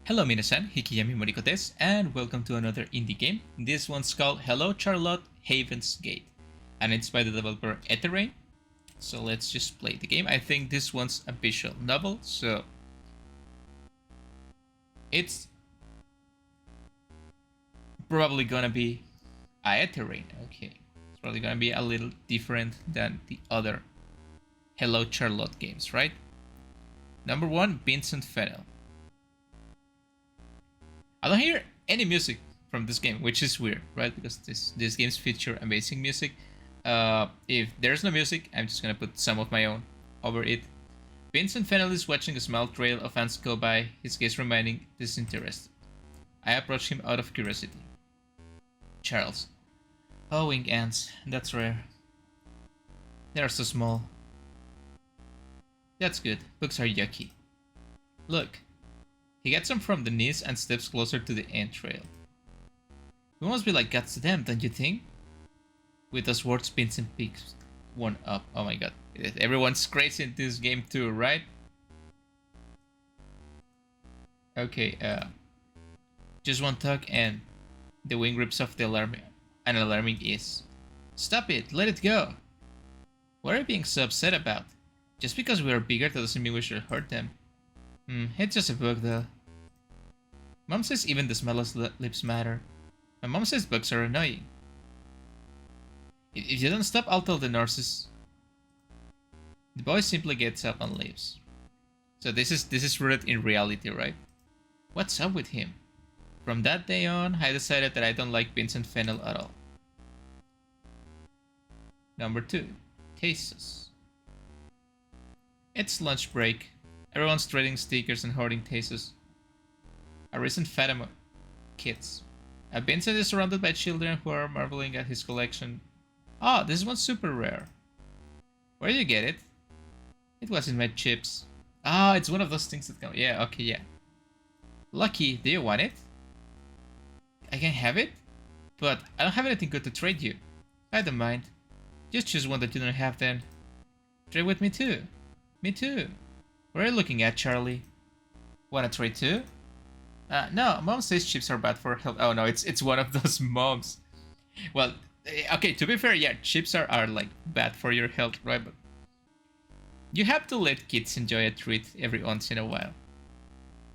Hello minasan, Hikiyami Moriko desu, and welcome to another indie game. This one's called Hello Charlotte Haven's Gate, and it's by the developer Etherane. So let's just play the game. I think this one's a visual novel, so it's probably gonna be Etherane. Okay, it's probably gonna be a little different than the other Hello Charlotte games, right? Number 1, Vincent Fennel. I don't hear any music from this game, which is weird, right? Because these games feature amazing music. If there's no music, I'm just gonna put some of my own over it. Vincent Fennel is watching a small trail of ants go by, his gaze remaining disinterested. I approach him out of curiosity. Charles. Oh, winged ants. That's rare. They are so small. That's good. Books are yucky. Look. He gets them from the knees and steps closer to the ant trail. We must be like gods to them, don't you think? With those words, Vincent picks one up. Oh my god. Everyone's crazy in this game too, right? Okay, just one tug and the wing rips off the alarming ease. Stop it, let it go. What are you being so upset about? Just because we are bigger that doesn't mean we should hurt them. It's just a book though. Mom says even the smallest lips matter. My mom says bugs are annoying. If you don't stop, I'll tell the nurses. The boy simply gets up and leaves. So this is rooted in reality, right? What's up with him? From that day on, I decided that I don't like Vincent Fennel at all. Number 2, Tastes. It's lunch break. Everyone's trading stickers and hoarding tastes. A recent Fatima kids. Vincent is surrounded by children who are marveling at his collection. Oh, this one's super rare. Where did you get it? It was in my chips. Ah, it's one of those things that come. Yeah, okay, yeah. Lucky, do you want it? I can have it? But I don't have anything good to trade you. I don't mind. Just choose one that you don't have then. Trade with me too. Me too. What are you looking at, Charlie? Wanna trade too? No, mom says chips are bad for health. Oh no, it's one of those moms. Well, okay, to be fair, yeah, chips are like bad for your health, right? But you have to let kids enjoy a treat every once in a while.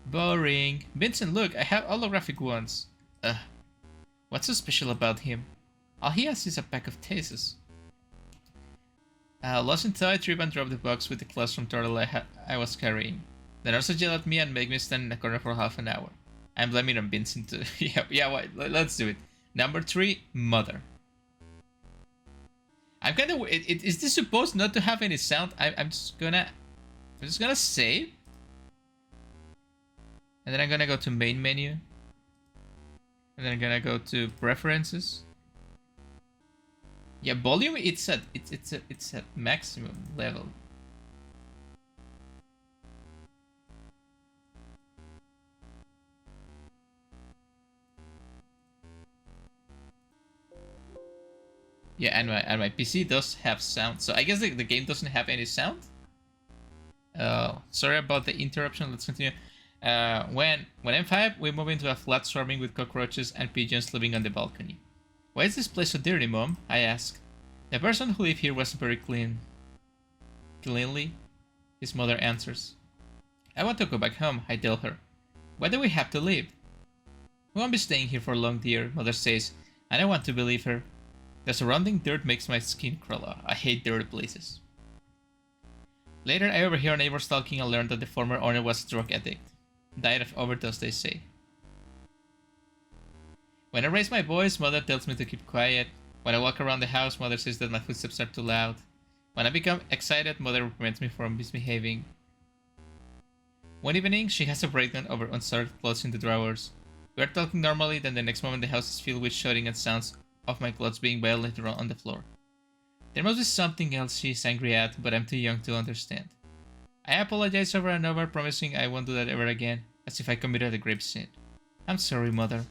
Boring. Vincent, look, I have holographic ones. What's so special about him? All he has is a pack of tastes. Lost in thought, I trip and drop the box with the classroom turtle I was carrying. The nurses yell at me and make me stand in a corner for half an hour. I'm blaming on Vincent too. yeah, let's do it. Number 3, Mother. I'm kind of. Is this supposed not to have any sound? I'm just gonna save, and then I'm gonna go to main menu, and then I'm gonna go to preferences. Yeah, volume. It's at maximum level. Yeah, and my PC does have sound, so I guess the game doesn't have any sound. Sorry about the interruption. Let's continue. When I'm 5, we move into a flat swarming with cockroaches and pigeons living on the balcony. Why is this place so dirty, Mom? I ask. The person who lived here was very cleanly, his mother answers. I want to go back home, I tell her. Why do we have to leave? We won't be staying here for long, dear, Mother says, and I want to believe her. The surrounding dirt makes my skin crawl. I hate dirty places. Later, I overhear neighbors talking and learn that the former owner was a drug addict. Died of overdose, they say. When I raise my voice, Mother tells me to keep quiet. When I walk around the house, Mother says that my footsteps are too loud. When I become excited, Mother reprimands me for misbehaving. One evening, she has a breakdown over unsorted clothes in the drawers. We are talking normally, then the next moment the house is filled with shouting and sounds of my clothes being violently thrown on the floor. There must be something else she is angry at, but I'm too young to understand. I apologize over and over, promising I won't do that ever again, as if I committed a grave sin. I'm sorry, Mother.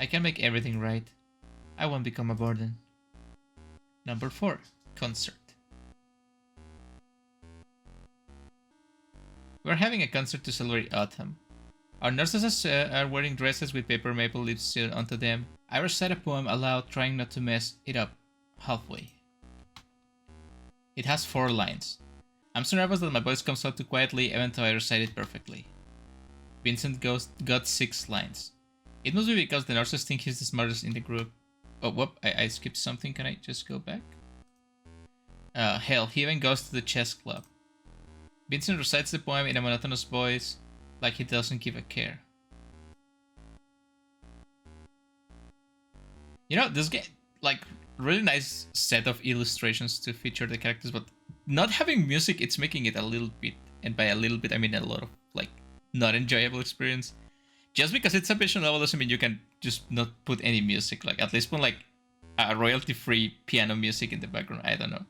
I can make everything right. I won't become a burden. Number 4, Concert. We're having a concert to celebrate autumn. Our nurses are wearing dresses with paper maple leaves sewn onto them. I recite a poem aloud, trying not to mess it up halfway. It has 4 lines. I'm so nervous that my voice comes out too quietly, even though I recite it perfectly. Vincent got 6 lines. It must be because the nurses think he's the smartest in the group. Oh, whoop, I skipped something. Can I just go back? Hell, he even goes to the chess club. Vincent recites the poem in a monotonous voice, like he doesn't give a care. You know, this game, like, really nice set of illustrations to feature the characters, but not having music, it's making it a little bit, and by a little bit, I mean a lot of, like, not enjoyable experience. Just because it's a visual novel doesn't mean you can just not put any music. Like, at least put, like, a royalty-free piano music in the background. I don't know.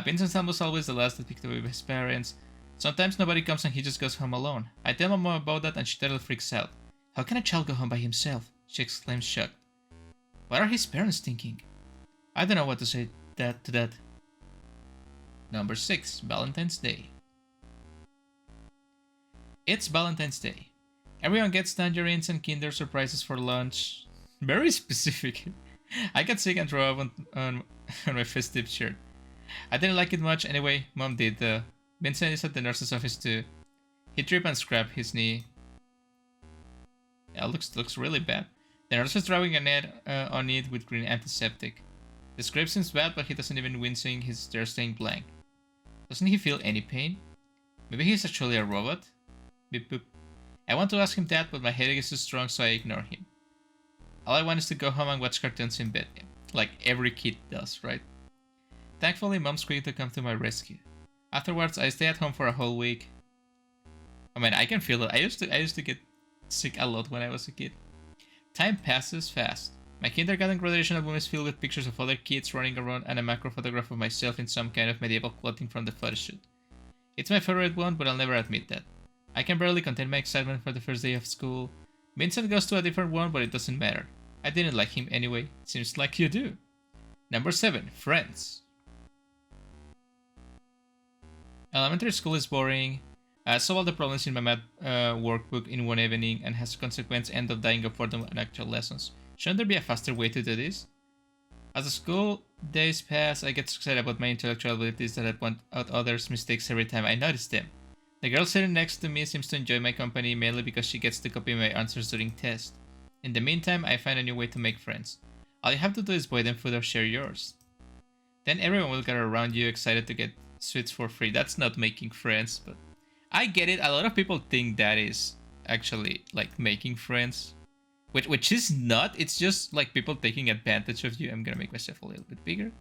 Vincent's almost always the last to pick up with his parents. Sometimes nobody comes and he just goes home alone. I tell my mom about that and she totally freaks out. How can a child go home by himself? She exclaims shocked. What are his parents thinking? I don't know what to say to that. Number 6, Valentine's Day. It's Valentine's Day. Everyone gets tangerines and Kinder surprises for lunch. Very specific. I got sick and throw up on my festive shirt. I didn't like it much anyway. Mom did. Vincent is at the nurse's office too. He tripped and scraped his knee. Yeah, looks really bad. The nurse is drawing a net on it with green antiseptic. The scrape seems bad, but he doesn't even wincing. He's there staying blank. Doesn't he feel any pain? Maybe he's actually a robot? Beep boop. I want to ask him that, but my headache is too strong, so I ignore him. All I want is to go home and watch cartoons in bed. Like every kid does, right? Thankfully, Mom's quick to come to my rescue. Afterwards, I stay at home for a whole week. I mean, I can feel it. I used to get sick a lot when I was a kid. Time passes fast. My kindergarten graduation album is filled with pictures of other kids running around and a macro photograph of myself in some kind of medieval clothing from the photo shoot. It's my favorite one, but I'll never admit that. I can barely contain my excitement for the first day of school. Vincent goes to a different one, but it doesn't matter. I didn't like him anyway. Seems like you do. Number 7, Friends. Elementary school is boring. I solved all the problems in my math workbook in one evening and as a consequence end up dying of boredom on actual lessons. Shouldn't there be a faster way to do this? As the school days pass, I get so excited about my intellectual abilities that I point out others' mistakes every time I notice them. The girl sitting next to me seems to enjoy my company mainly because she gets to copy my answers during tests. In the meantime, I find a new way to make friends. All you have to do is buy them food or share yours. Then everyone will gather around you excited to get sweets for free. That's not making friends, but I get it. A lot of people think that is actually like making friends, which is not. It's just like people taking advantage of you. I'm gonna make myself a little bit bigger,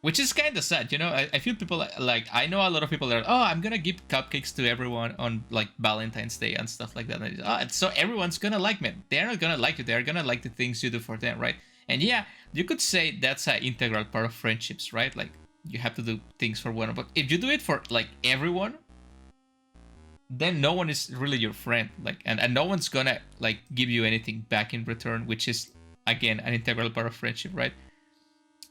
which is kind of sad, you know. I feel people like I know a lot of people that are, oh, I'm gonna give cupcakes to everyone on like Valentine's Day and stuff like that. And so everyone's gonna like me. They're not gonna like you. They're gonna like the things you do for them, right? And yeah, you could say that's an integral part of friendships, right? Like you have to do things for one, but if you do it for like everyone, then no one is really your friend. Like, and no one's gonna like give you anything back in return, which is again an integral part of friendship, right?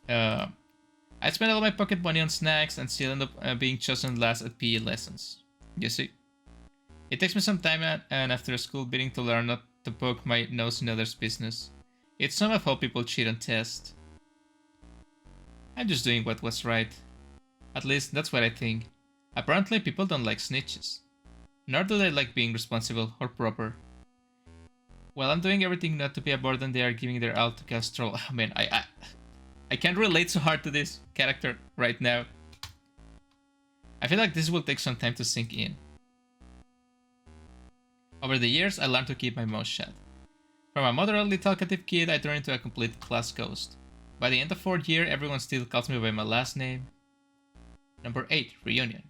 I spend all my pocket money on snacks and still end up being chosen last at PE lessons. You see? It takes me some time and after a school beating to learn not to poke my nose in others' business. It's some of how people cheat on tests. I'm just doing what was right. At least that's what I think. Apparently people don't like snitches. Nor do they like being responsible or proper. While I'm doing everything not to be a burden, they are giving their all to Castrol. I mean, I can't relate so hard to this character right now. I feel like this will take some time to sink in. Over the years, I learned to keep my mouth shut. From a moderately talkative kid, I turned into a complete class ghost. By the end of 4th year, everyone still calls me by my last name. Number 8, Reunion.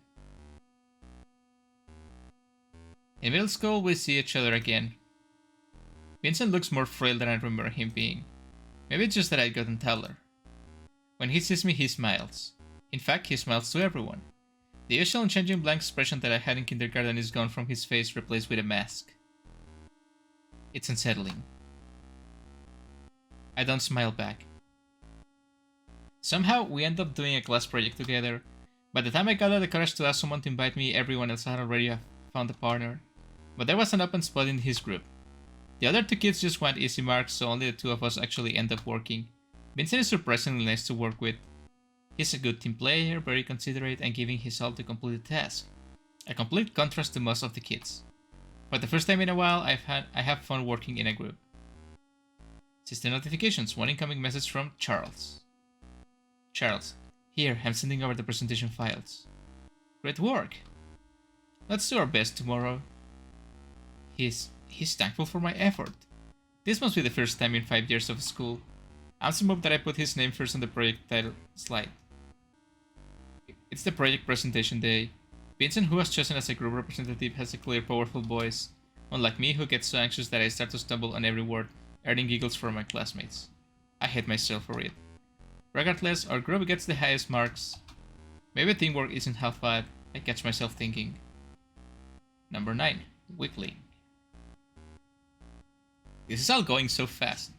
In middle school, we see each other again. Vincent looks more frail than I remember him being. Maybe it's just that I'd gotten taller. When he sees me, he smiles. In fact, he smiles to everyone. The usual unchanging blank expression that I had in kindergarten is gone from his face, replaced with a mask. It's unsettling. I don't smile back. Somehow, we end up doing a class project together. By the time I gathered the courage to ask someone to invite me, everyone else had already found a partner. but there was an open spot in his group. The other two kids just want easy marks, so only the two of us actually end up working. Vincent is surprisingly nice to work with. He's a good team player, very considerate, and giving his all to complete the task. A complete contrast to most of the kids. For the first time in a while, I have fun working in a group. System notifications. One incoming message from Charles. Charles, here, I'm sending over the presentation files. Great work. Let's do our best tomorrow. He's thankful for my effort. This must be the first time in 5 years of school. I'm so moved that I put his name first on the project title slide. It's the project presentation day. Vincent, who was chosen as a group representative, has a clear, powerful voice, unlike me, who gets so anxious that I start to stumble on every word, earning giggles from my classmates. I hate myself for it. Regardless, our group gets the highest marks. Maybe teamwork isn't half bad, I catch myself thinking. Number 9. Weakling. This is all going so fast.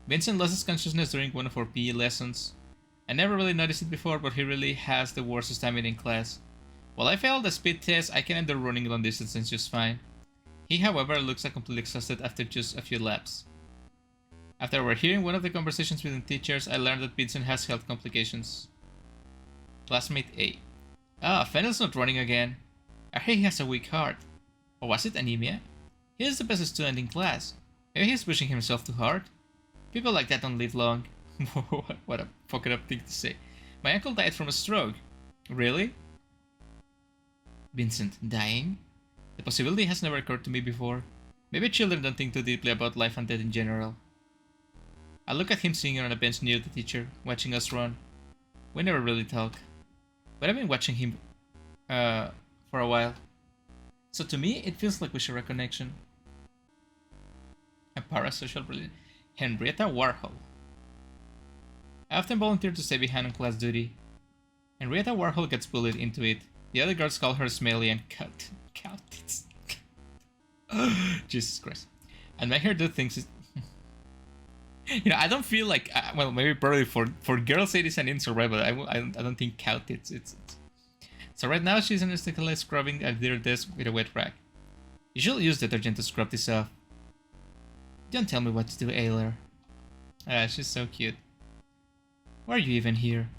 Vincent lost his consciousness during one of our PE lessons. I never really noticed it before, but he really has the worst stamina in class. While I failed the speed test, I can endure running long distances just fine. He, however, looks completely exhausted after just a few laps. After overhearing one of the conversations between teachers, I learned that Vincent has health complications. Classmate A. Fennel's not running again. I hear he has a weak heart. Or was it anemia? He is the best student in class. Maybe he's pushing himself too hard? People like that don't live long. What a fucked up thing to say. My uncle died from a stroke. Really? Vincent, dying? The possibility has never occurred to me before. Maybe children don't think too deeply about life and death in general. I look at him sitting on a bench near the teacher, watching us run. We never really talk. But I've been watching him for a while. So to me, it feels like we share a connection. A parasocial brilliant. Henrietta Warhol. I often volunteer to stay behind on class duty. Henrietta Warhol gets bullied into it. The other girls call her Smelly and Coutts. Jesus Christ. And make her do things. I don't feel like, well, maybe probably for girls it is an insult, right? But I don't think Cout it's. So right now she's anesthetically scrubbing at their desk with a wet rag. You should use detergent to scrub this off. Don't tell me what to do, Ayler. She's so cute. Why are you even here?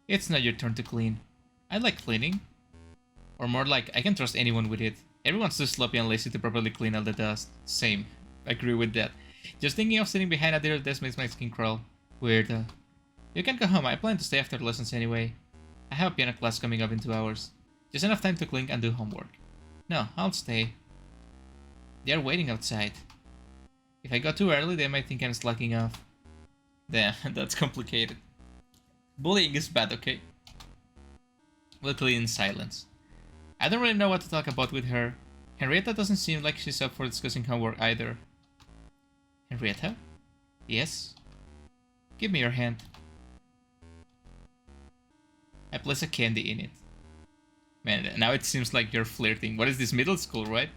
It's not your turn to clean. I like cleaning. Or more like, I can trust anyone with it. Everyone's too sloppy and lazy to properly clean all the dust. Same. I agree with that. Just thinking of sitting behind a dear desk makes my skin crawl. Weird. You can go home. I plan to stay after lessons anyway. I have a piano class coming up in 2 hours. Just enough time to clean and do homework. No, I'll stay. They are waiting outside. If I go too early, they might think I'm slacking off. Damn, that's complicated. Bullying is bad, okay? We'll clean in silence. I don't really know what to talk about with her. Henrietta doesn't seem like she's up for discussing homework either. Henrietta? Yes? Give me your hand. I place a candy in it. Man, now it seems like you're flirting. What is this, middle school, right?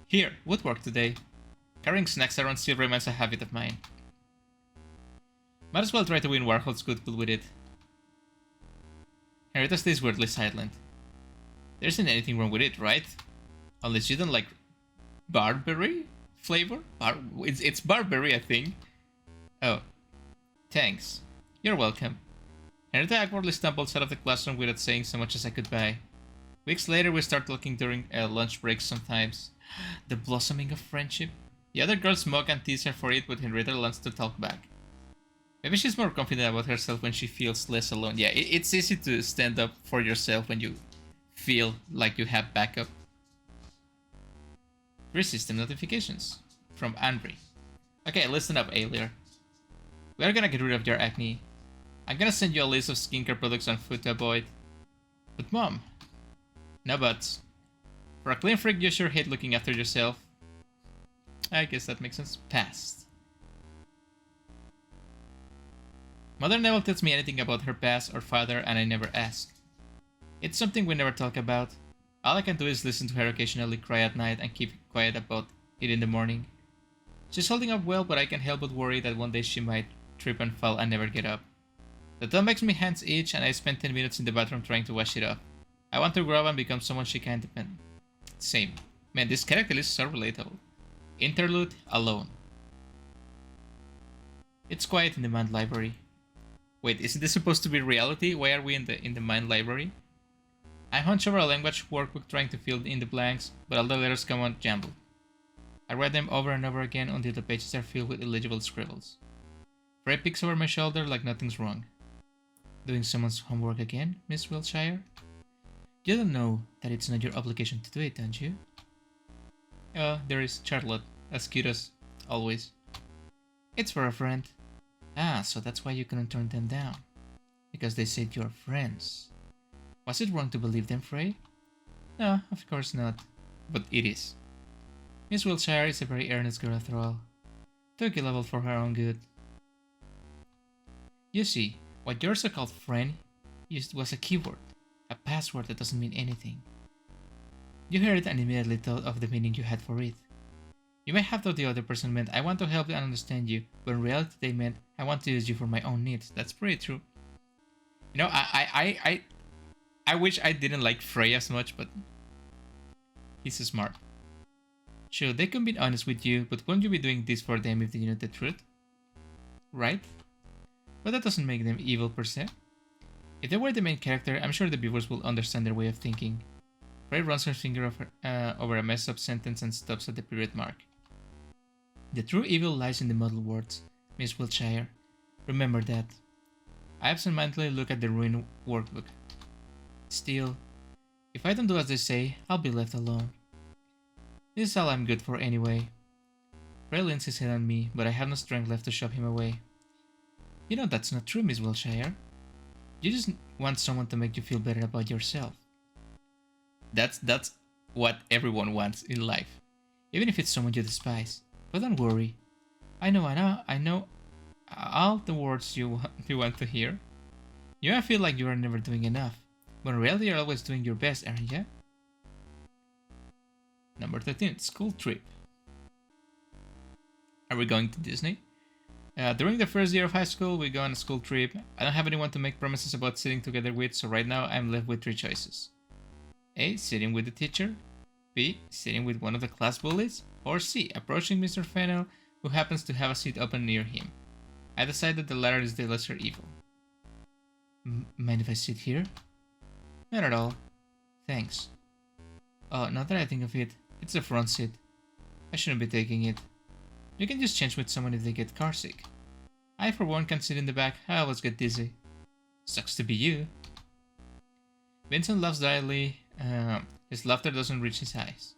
Here, woodwork today. Carrying snacks around still remains a habit of mine. Might as well try to win Warhol's goodwill with it. Henrietta stays weirdly silent. There isn't anything wrong with it, right? Unless you don't like barberry flavor? It's barberry, I think. Oh. Thanks. You're welcome. Henrietta awkwardly stumbles out of the classroom without saying so much as a goodbye. Weeks later, we start talking during lunch breaks sometimes. The blossoming of friendship. The other girls mock and tease her for it, but Henrietta learns to talk back. Maybe she's more confident about herself when she feels less alone. Yeah, it's easy to stand up for yourself when you feel like you have backup. 3 system notifications. From Andre. Okay, listen up, Ayler. We are gonna get rid of your acne. I'm gonna send you a list of skincare products and food to avoid. But Mom. No buts. For a clean freak, you sure hate looking after yourself. I guess that makes sense. Past. Mother never tells me anything about her past or father, and I never ask. It's something we never talk about. All I can do is listen to her occasionally cry at night and keep quiet about it in the morning. She's holding up well, but I can't help but worry that one day she might trip and fall and never get up. The thought makes my hands itch, and I spend 10 minutes in the bathroom trying to wash it off. I want to grow up and become someone she can depend. Same. Man, this character is so relatable. Interlude alone. It's quiet in the mind library. Wait, isn't this supposed to be reality? Why are we in the mind library? I hunch over a language workbook trying to fill in the blanks, but all the letters come out jumbled. I read them over and over again until the pages are filled with illegible scribbles. Frey peeks over my shoulder like nothing's wrong. Doing someone's homework again, Miss Wiltshire? You don't know that it's not your obligation to do it, don't you? There is Charlotte, as cute as always. It's for a friend. Ah, so that's why you couldn't turn them down. Because they said you're friends. Was it wrong to believe them, Frey? No, of course not. But it is. Miss Wiltshire is a very earnest girl after all. Took a level for her own good. You see, what your so-called friend used was a keyword. A password that doesn't mean anything. You heard it and immediately thought of the meaning you had for it. You may have thought the other person meant, I want to help you and understand you, but in reality they meant, I want to use you for my own needs. That's pretty true. You know, I wish I didn't like Frey as much, but he's smart. Sure, they can be honest with you, but wouldn't you be doing this for them if they knew the truth? Right? But that doesn't make them evil per se. If they were the main character, I'm sure the viewers will understand their way of thinking. Frey runs her finger over a messed up sentence and stops at the period mark. The true evil lies in the muddled words, Miss Wiltshire. Remember that. I absentmindedly look at the ruined workbook. Still, if I don't do as they say, I'll be left alone. This is all I'm good for anyway. Frey leans his head on me, but I have no strength left to shove him away. You know that's not true, Miss Wiltshire. You just want someone to make you feel better about yourself. That's what everyone wants in life, even if it's someone you despise. But don't worry. I know all the words you want to hear. You might feel like you are never doing enough, but in reality you're always doing your best, aren't you? Number 13, school trip. Are we going to Disney? During the first year of high school, we go on a school trip. I don't have anyone to make promises about sitting together with, so right now I'm left with 3 choices. A. Sitting with the teacher. B. Sitting with one of the class bullies. Or C. Approaching Mr. Fennel, who happens to have a seat open near him. I decide that the latter is the lesser evil. Mind if I sit here? Not at all. Thanks. Oh, now that I think of it, it's the front seat. I shouldn't be taking it. You can just change with someone if they get carsick. I, for one, can sit in the back. I always get dizzy. Sucks to be you. Vincent laughs dryly. His laughter doesn't reach his eyes.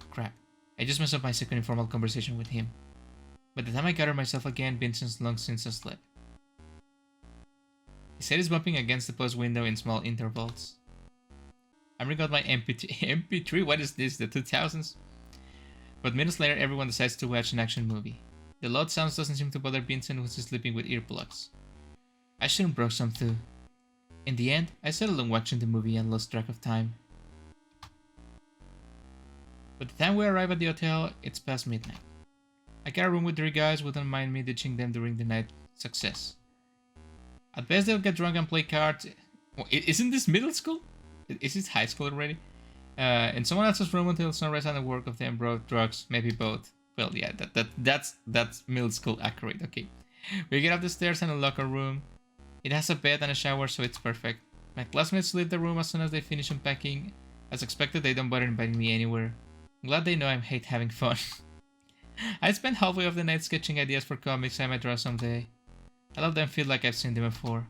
Crap. I just messed up my second informal conversation with him. By the time I gather myself again, Vincent's long since asleep. His head is bumping against the post window in small intervals. I'm bringing out my MP3. What is this? The 2000s? But minutes later, everyone decides to watch an action movie. The loud sounds doesn't seem to bother Vincent, who's sleeping with earplugs. I shouldn't broke some too. In the end, I settled on watching the movie and lost track of time. By the time we arrive at the hotel, it's past midnight. I got a room with 3 guys who don't mind me ditching them during the night. Success. At best, they'll get drunk and play cards. Isn't this middle school? Is it high school already? In someone else's room until sunrise and the work of them brought drugs, maybe both. Well, yeah, that's middle school accurate. Okay, we get up the stairs and unlock our room. It has a bed and a shower, so it's perfect. My classmates leave the room as soon as they finish unpacking. As expected, they don't bother inviting me anywhere. I'm glad they know I hate having fun. I spent halfway of the night sketching ideas for comics I might draw someday. I love them feel like I've seen them before.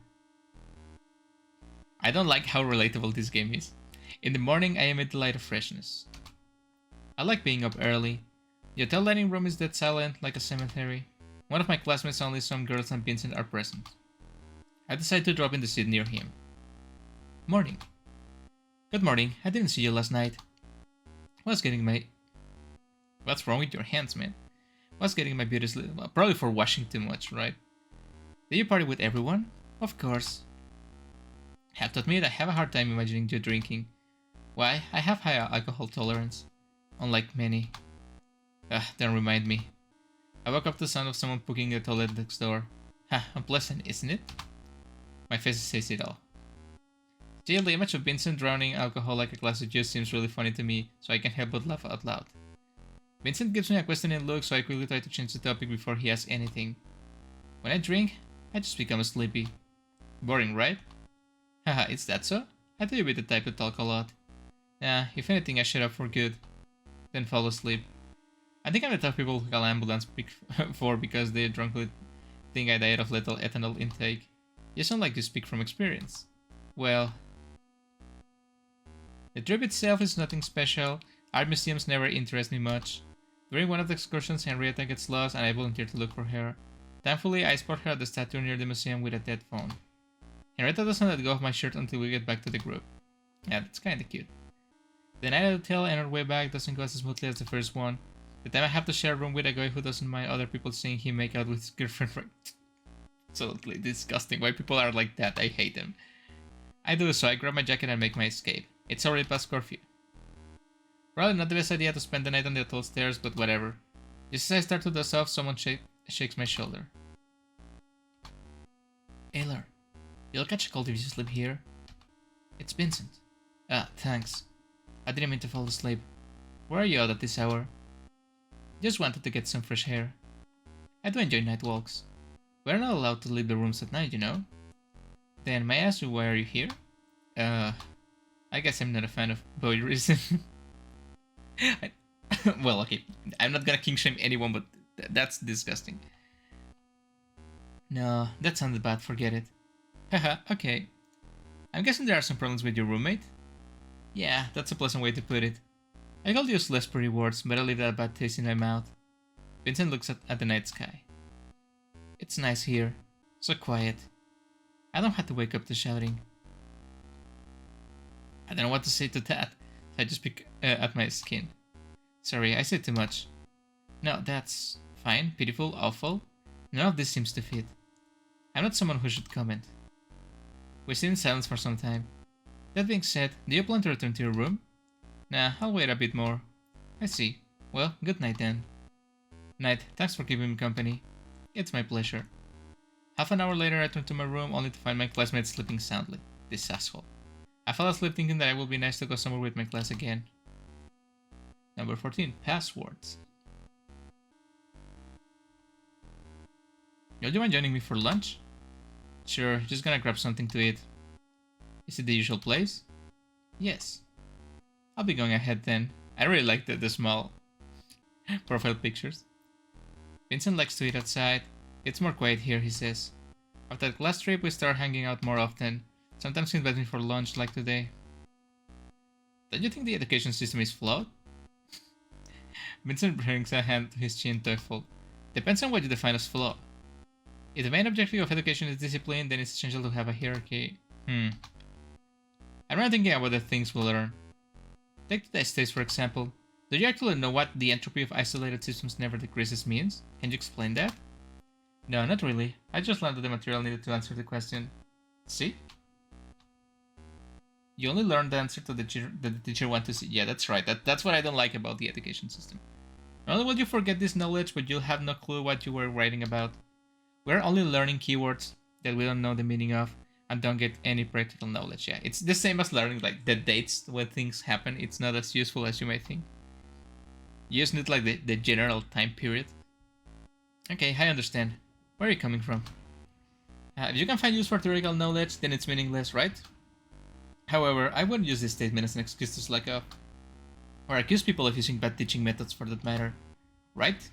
I don't like how relatable this game is. In the morning, I emit the light of freshness. I like being up early. The hotel dining room is dead silent, like a cemetery. One of my classmates, only some girls and Vincent, are present. I decide to drop in the seat near him. Morning. Good morning. I didn't see you last night. What's wrong with your hands, man? What's getting my beauty sleep? Well, probably for washing too much, right? Did you party with everyone? Of course. Have to admit, I have a hard time imagining you drinking. Why? I have high alcohol tolerance. Unlike many. Don't remind me. I woke up to the sound of someone poking the toilet next door. Ha, unpleasant, isn't it? My face says it all. Still, the image of Vincent drowning alcohol like a glass of juice seems really funny to me, so I can't help but laugh out loud. Vincent gives me a questioning look, so I quickly try to change the topic before he asks anything. When I drink, I just become sleepy. Boring, right? Haha, is that so? I thought you'd be the type to talk a lot. Nah, if anything, I shut up for good. Then fall asleep. I think I'm the type of people who call ambulance for because they drunkenly think I died of lethal ethanol intake. You sound like you speak from experience. Well, the trip itself is nothing special. Art museums never interest me much. During one of the excursions, Henrietta gets lost and I volunteer to look for her. Thankfully, I spot her at the statue near the museum with a dead phone. Henrietta doesn't let go of my shirt until we get back to the group. Yeah, that's kinda cute. The night at the hotel and our way back doesn't go as smoothly as the first one. The time I have to share a room with a guy who doesn't mind other people seeing him make out with his girlfriend. Absolutely disgusting. Why people are like that? I hate them. I do, so I grab my jacket and make my escape. It's already past curfew. Probably not the best idea to spend the night on the hotel stairs, but whatever. Just as I start to doze off, someone shakes my shoulder. Aylar, you'll catch a cold if you sleep here. It's Vincent. Ah, thanks. I didn't mean to fall asleep. Where are you out at this hour? Just wanted to get some fresh air. I do enjoy night walks. We're not allowed to leave the rooms at night, you know? Then may I ask you why are you here? I guess I'm not a fan of voyeurism. Well, okay. I'm not gonna king shame anyone, but that's disgusting. No, that sounded bad, forget it. Haha, okay. I'm guessing there are some problems with your roommate? Yeah, that's a pleasant way to put it. I could use less pretty words, but I leave that bad taste in my mouth. Vincent looks at the night sky. It's nice here. So quiet. I don't have to wake up to shouting. I don't know what to say to that. I just pick at my skin. Sorry, I said too much. No, that's fine, pitiful, awful. None of this seems to fit. I'm not someone who should comment. We sit in silence for some time. That being said, do you plan to return to your room? Nah, I'll wait a bit more. I see. Well, good night then. Night, thanks for keeping me company. It's my pleasure. Half an hour later, I return to my room only to find my classmates sleeping soundly. This asshole. I fell asleep thinking that it would be nice to go somewhere with my class again. Number 14. Passwords. Yo, do you mind joining me for lunch? Sure, just gonna grab something to eat. Is it the usual place? Yes. I'll be going ahead then. I really like the small profile pictures. Vincent likes to eat outside. It's more quiet here, he says. After the class trip, we start hanging out more often. Sometimes he invites me for lunch, like today. Don't you think the education system is flawed? Vincent brings a hand to his chin, thoughtful. Depends on what you define as flawed. If the main objective of education is discipline, then it's essential to have a hierarchy. I'm not thinking about the things we learn. Take the estates, for example. Do you actually know what the entropy of isolated systems never decreases means? Can you explain that? No, not really. I just learned the material needed to answer the question. See? You only learn the answer to the teacher wants to see. Yeah, that's right. That's what I don't like about the education system. Not only will you forget this knowledge, but you'll have no clue what you were writing about. We're only learning keywords that we don't know the meaning of and don't get any practical knowledge. Yeah, it's the same as learning like the dates when things happen. It's not as useful as you might think. You just need like the general time period. Okay, I understand. Where are you coming from? If you can find use for theoretical knowledge, then it's meaningless, right? However, I wouldn't use this statement as an excuse to slack off. Or accuse people of using bad teaching methods for that matter. Right?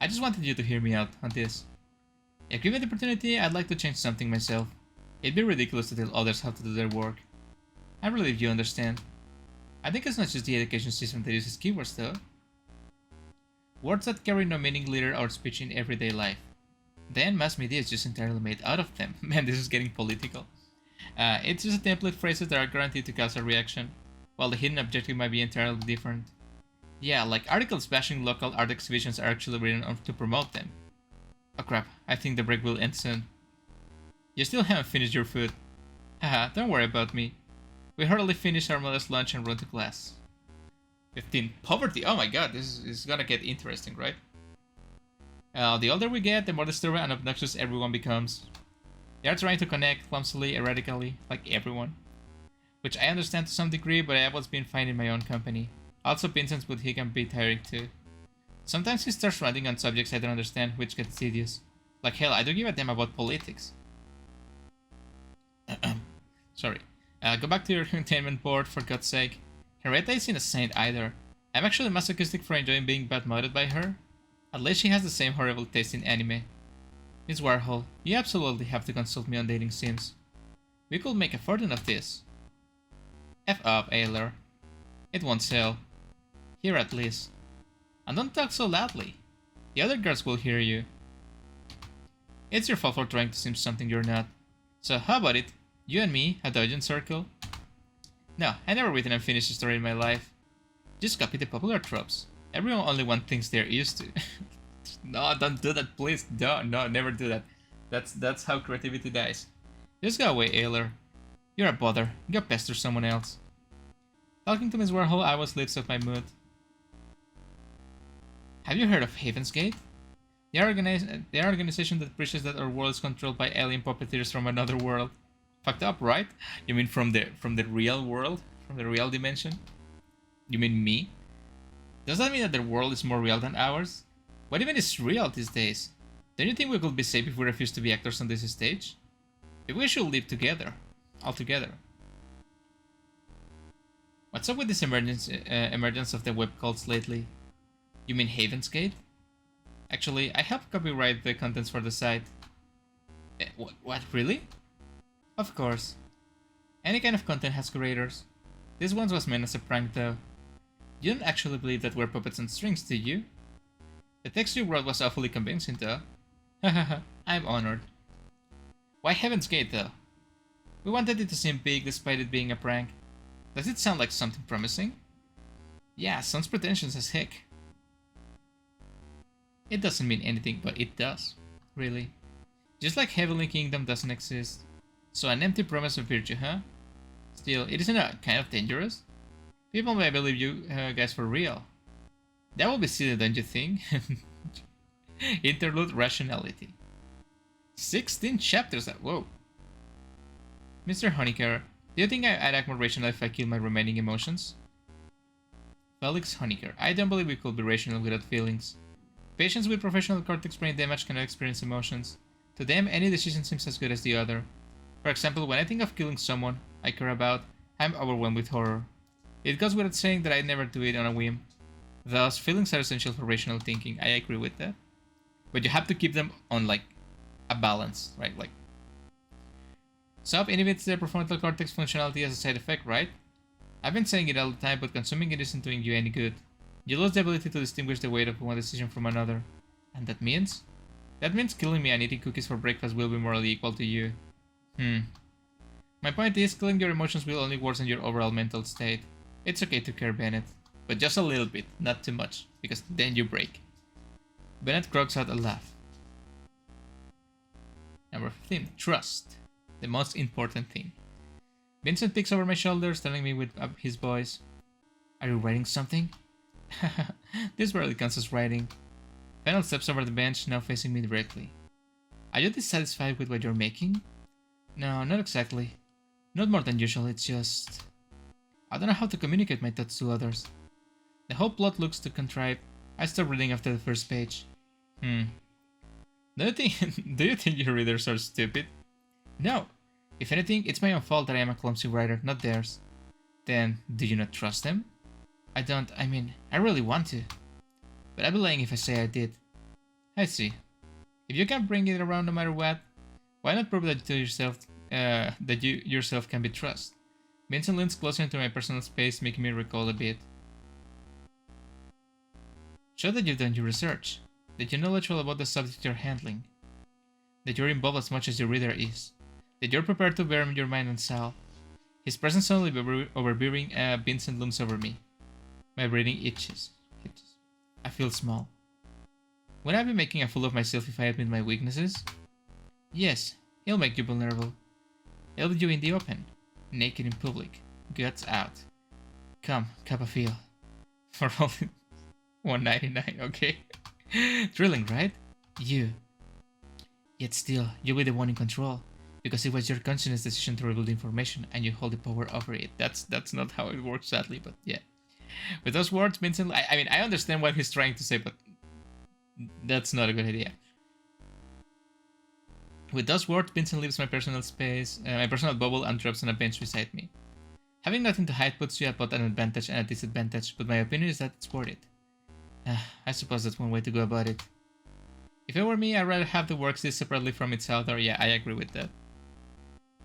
I just wanted you to hear me out on this. If given the opportunity, I'd like to change something myself. It'd be ridiculous to tell others how to do their work. I really believe you understand. I think it's not just the education system that uses keywords though. Words that carry no meaning litter our speech in everyday life. Then mass media is just entirely made out of them. Man, this is getting political. It's just template phrases that are guaranteed to cause a reaction, while the hidden objective might be entirely different. Yeah, like articles bashing local art exhibitions are actually written to promote them. Oh crap, I think the break will end soon. You still haven't finished your food. Haha, don't worry about me. We hurriedly finish our modest lunch and run to class. 15. Poverty! Oh my god, this is gonna get interesting, right? The older we get, the more disturbing and obnoxious everyone becomes. They are trying to connect clumsily, erratically, like everyone. Which I understand to some degree, but I was being fine in my own company. Also, Vincent's but he can be tiring too. Sometimes he starts ranting on subjects I don't understand, which gets tedious. Like hell, I don't give a damn about politics. Sorry. Go back to your containment board, for God's sake. Henrietta isn't a saint either. I'm actually masochistic for enjoying being badmouthed by her. At least she has the same horrible taste in anime. Miss Warhol, you absolutely have to consult me on dating sims. We could make a fortune of this. F up, Ayler. It won't sell. Here at least. And don't talk so loudly. The other girls will hear you. It's your fault for trying to seem something you're not. So how about it? You and me, a dungeon circle? No, I never written and finished a story in my life. Just copy the popular tropes. Everyone only wants things they're used to. No, don't do that, please. No, never do that. That's how creativity dies. Just go away, Ayler. You're a bother. Go pester someone else. Talking to Miss Warhol, I was lifts of my mood. Have you heard of Haven's Gate? The organization that preaches that our world is controlled by alien puppeteers from another world. Fucked up, right? You mean from the real world? From the real dimension? You mean me? Does that mean that their world is more real than ours? What even is real these days? Don't you think we could be safe if we refuse to be actors on this stage? Maybe we should live together. All together. What's up with this emergence of the web cults lately? You mean Haven's Gate? Actually, I helped copyright the contents for the site. What, really? Of course. Any kind of content has curators. This one was meant as a prank though. You don't actually believe that we're puppets on strings, do you? The text you wrote was awfully convincing though. Hahaha, I'm honored. Why Heaven's Gate though? We wanted it to seem big despite it being a prank. Does it sound like something promising? Yeah, sounds pretentious as heck. It doesn't mean anything, but it does. Really. Just like Heavenly Kingdom doesn't exist. So an empty promise of virtue, huh? Still, it isn't kind of dangerous? People may believe you guys for real. That would be silly, don't you think? Interlude rationality. 16 chapters. Whoa. Mr. Honecker, do you think I'd act more rational if I kill my remaining emotions? Felix Honecker, I don't believe we could be rational without feelings. Patients with professional cortex brain damage cannot experience emotions. To them, any decision seems as good as the other. For example, when I think of killing someone I care about, I'm overwhelmed with horror. It goes without saying that I'd never do it on a whim. Thus, feelings are essential for rational thinking. I agree with that. But you have to keep them on, like, a balance, right? Like, SOP inhibits the prefrontal cortex functionality as a side effect, right? I've been saying it all the time, but consuming it isn't doing you any good. You lose the ability to distinguish the weight of one decision from another. And that means? That means killing me and eating cookies for breakfast will be morally equal to you. My point is, killing your emotions will only worsen your overall mental state. It's okay to care, Bennett. But just a little bit, not too much, because then you break. Bennett croaks out a laugh. Number 15. Trust. The most important thing. Vincent peeks over my shoulders, telling me with his voice, "Are you writing something?" This barely counts as writing. Fennel steps over the bench, now facing me directly. Are you dissatisfied with what you're making? No, not exactly. Not more than usual, it's just... I don't know how to communicate my thoughts to others. The whole plot looks too contrived. I stop reading after the first page. Do you think your readers are stupid? No. If anything, it's my own fault that I am a clumsy writer, not theirs. Then, do you not trust them? I really want to. But I'd be lying if I say I did. I see. If you can't bring it around no matter what, why not prove that to yourself, that you yourself can be trusted? Vincent leans closer into my personal space, making me recoil a bit. Show that you've done your research, that you're knowledgeable about the subject you're handling, that you're involved as much as your reader is, that you're prepared to bear your mind on Sal. His presence suddenly overbearing, Vincent looms over me. My breathing itches. I feel small. Would I be making a fool of myself if I admit my weaknesses? Yes, it'll make you vulnerable. It'll leave you in the open, naked in public, guts out. Come, cup of feel. For only $1.99, okay? Thrilling, right? You. Yet still, you'll be the one in control. Because it was your conscious decision to reveal the information, and you hold the power over it. That's not how it works, sadly, but yeah. With those words, Vincent, I mean, I understand what he's trying to say, but that's not a good idea. With those words, Vincent leaves my personal space, my personal bubble, and drops on a bench beside me. Having nothing to hide puts you at both an advantage and a disadvantage, but my opinion is that it's worth it. I suppose that's one way to go about it. If it were me, I'd rather have the work exist separately from its author. Yeah, I agree with that.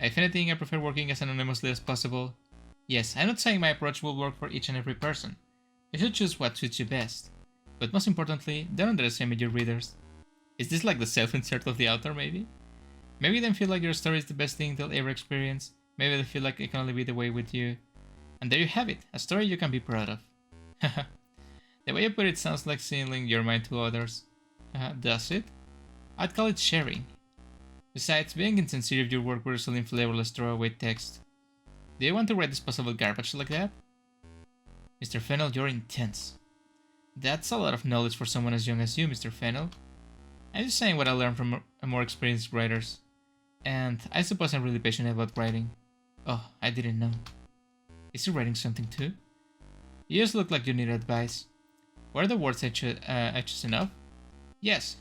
If anything, I prefer working as anonymously as possible. Yes, I'm not saying my approach will work for each and every person. You should choose what suits you best. But most importantly, don't underestimate your readers. Is this like the self-insert of the author, maybe? Maybe they feel like your story is the best thing they'll ever experience. Maybe they feel like it can only be the way with you. And there you have it, a story you can be proud of. Haha. The way you put it sounds like selling your mind to others. Does it? I'd call it sharing. Besides, being insincere if your work were selling flavorless throwaway text. Do you want to write disposable garbage like that? Mr. Fennel, you're intense. That's a lot of knowledge for someone as young as you, Mr. Fennel. I'm just saying what I learned from more experienced writers. And I suppose I'm really passionate about writing. Oh, I didn't know. Is he writing something too? You just look like you need advice. Were the words I chose enough? Yes.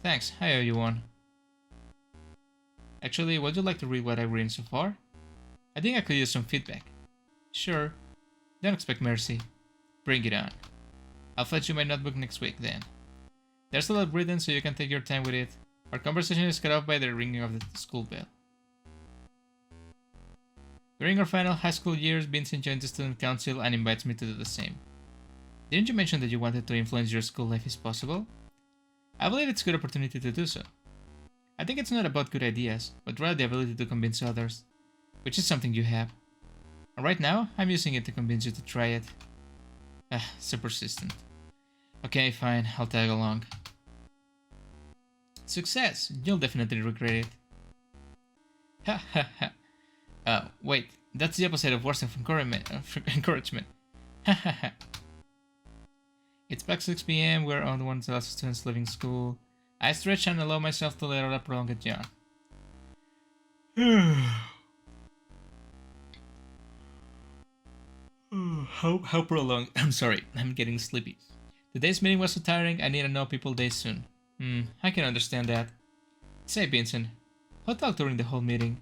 Thanks, I owe you one. Actually, would you like to read what I've written so far? I think I could use some feedback. Sure. Don't expect mercy. Bring it on. I'll fetch you my notebook next week then. There's a lot written so you can take your time with it. Our conversation is cut off by the ringing of the school bell. During our final high school years, Vincent joined the student council and invites me to do the same. Didn't you mention that you wanted to influence your school life if possible? I believe it's a good opportunity to do so. I think it's not about good ideas, but rather the ability to convince others, which is something you have. And right now, I'm using it to convince you to try it. So persistent. Okay, fine, I'll tag along. Success! You'll definitely regret it. Ha ha ha. Wait, that's the opposite of words of encouragement. Ha ha ha. It's back 6 p.m. We're on one of the last students leaving school. I stretch and allow myself to let out a prolonged yawn. How prolonged? I'm sorry, I'm getting sleepy. Today's meeting was so tiring, I need to know people day soon. I can understand that. Say, Vincent, who talked during the whole meeting?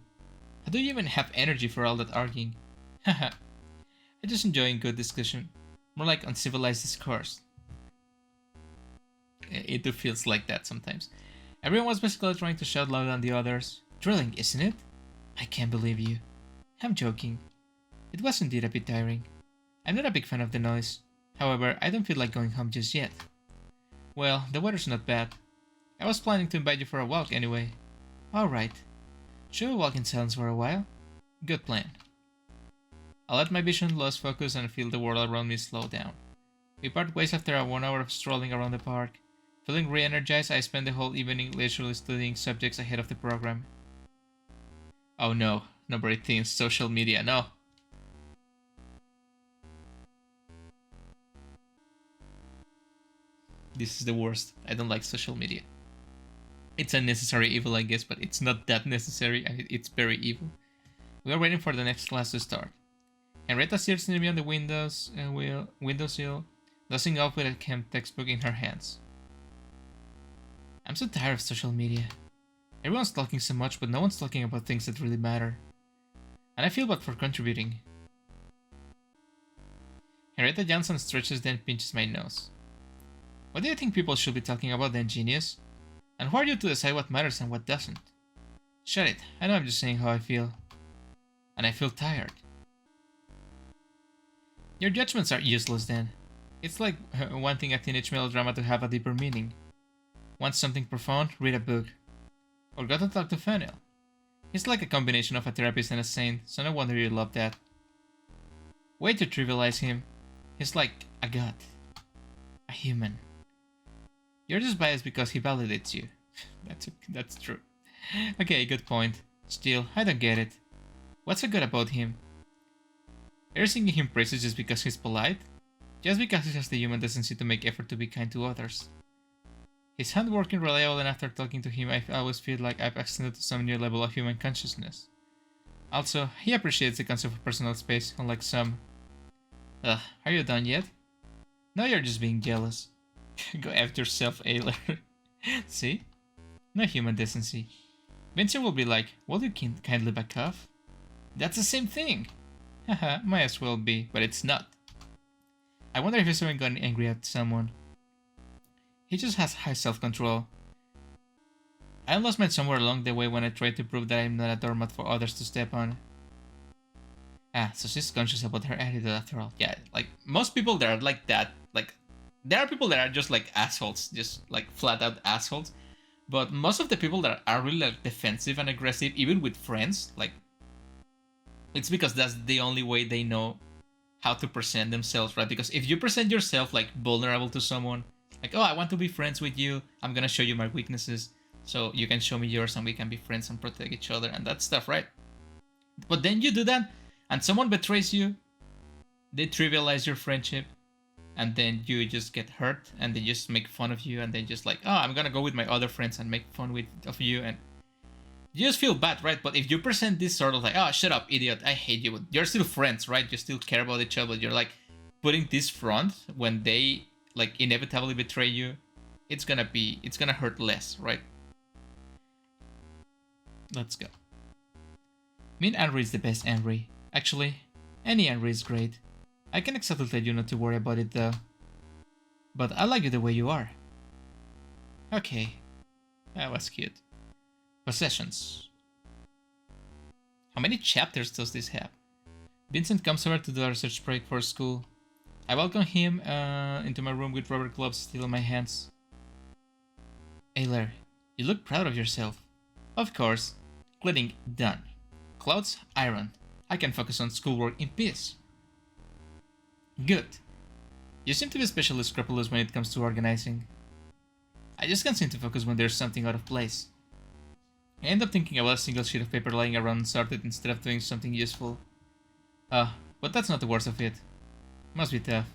How do you even have energy for all that arguing? Haha. I'm just enjoying good discussion. More like uncivilized discourse. It do feels like that sometimes. Everyone was basically trying to shout louder than the others. Thrilling, isn't it? I can't believe you. I'm joking. It was indeed a bit tiring. I'm not a big fan of the noise. However, I don't feel like going home just yet. Well, the weather's not bad. I was planning to invite you for a walk anyway. Alright. Should we walk in silence for a while? Good plan. I let my vision lose focus and feel the world around me slow down. We part ways after a 1 hour of strolling around the park. Feeling re-energized, I spent the whole evening leisurely studying subjects ahead of the program. Oh no, number 18, social media, no. This is the worst. I don't like social media. It's a necessary evil, I guess, but it's not that necessary. It's very evil. We are waiting for the next class to start. Henrietta sits near me on the windowsill, dozing off with a chem textbook in her hands. I'm so tired of social media. Everyone's talking so much, but no one's talking about things that really matter. And I feel bad for contributing. Henrietta Johnson stretches, then pinches my nose. What do you think people should be talking about then, genius? And who are you to decide what matters and what doesn't? Shut it, I know I'm just saying how I feel. And I feel tired. Your judgments are useless then. It's like wanting a teenage melodrama to have a deeper meaning. Want something profound? Read a book. Or go to talk to Fennel. He's like a combination of a therapist and a saint, so no wonder you love that. Way to trivialize him. He's like a god. A human. You're just biased because he validates you. That's true. Okay, good point. Still, I don't get it. What's so good about him? Are you singing him praises just because he's polite? Just because he has the human decency to make effort to be kind to others? He's hardworking, reliable, and after talking to him, I always feel like I've ascended to some new level of human consciousness. Also, he appreciates the concept of personal space, unlike some. Ugh, are you done yet? No, you're just being jealous. Go after yourself, Ayler. See? No human decency. Vincent will be like, will you kindly back off? That's the same thing. Haha, might as well be, but it's not. I wonder if he's ever gotten angry at someone. He just has high self-control. I lost mine somewhere along the way when I tried to prove that I'm not a doormat for others to step on. Ah, so she's conscious about her attitude after all. Yeah, like, most people that are like that, like, there are people that are just like assholes, just like flat out assholes. But most of the people that are really like defensive and aggressive, even with friends, like, it's because that's the only way they know how to present themselves, right? Because if you present yourself like vulnerable to someone, like, oh, I want to be friends with you, I'm gonna show you my weaknesses, so you can show me yours and we can be friends and protect each other and that stuff, right? But then you do that and someone betrays you, they trivialize your friendship, and then you just get hurt and they just make fun of you and they just like, oh, I'm gonna go with my other friends and make fun of you, and you just feel bad, right? But if you present this sort of like, oh, shut up, idiot, I hate you, but you're still friends, right? You still care about each other, but you're like putting this front when they like inevitably betray you, it's gonna hurt less, right? Let's go. Mean Henry is the best Henry. Actually, any Henry is great. I can exactly tell you not to worry about it though. But I like you the way you are. Okay. That was cute. Possessions. How many chapters does this have? Vincent comes over to do a research break for school. I welcome him into my room with rubber gloves still in my hands. Ayler, you look proud of yourself. Of course. Cleaning done. Clothes ironed. I can focus on schoolwork in peace. Good. You seem to be especially scrupulous when it comes to organizing. I just can't seem to focus when there's something out of place. I end up thinking about a single sheet of paper lying around unsorted instead of doing something useful. But that's not the worst of it. Must be tough.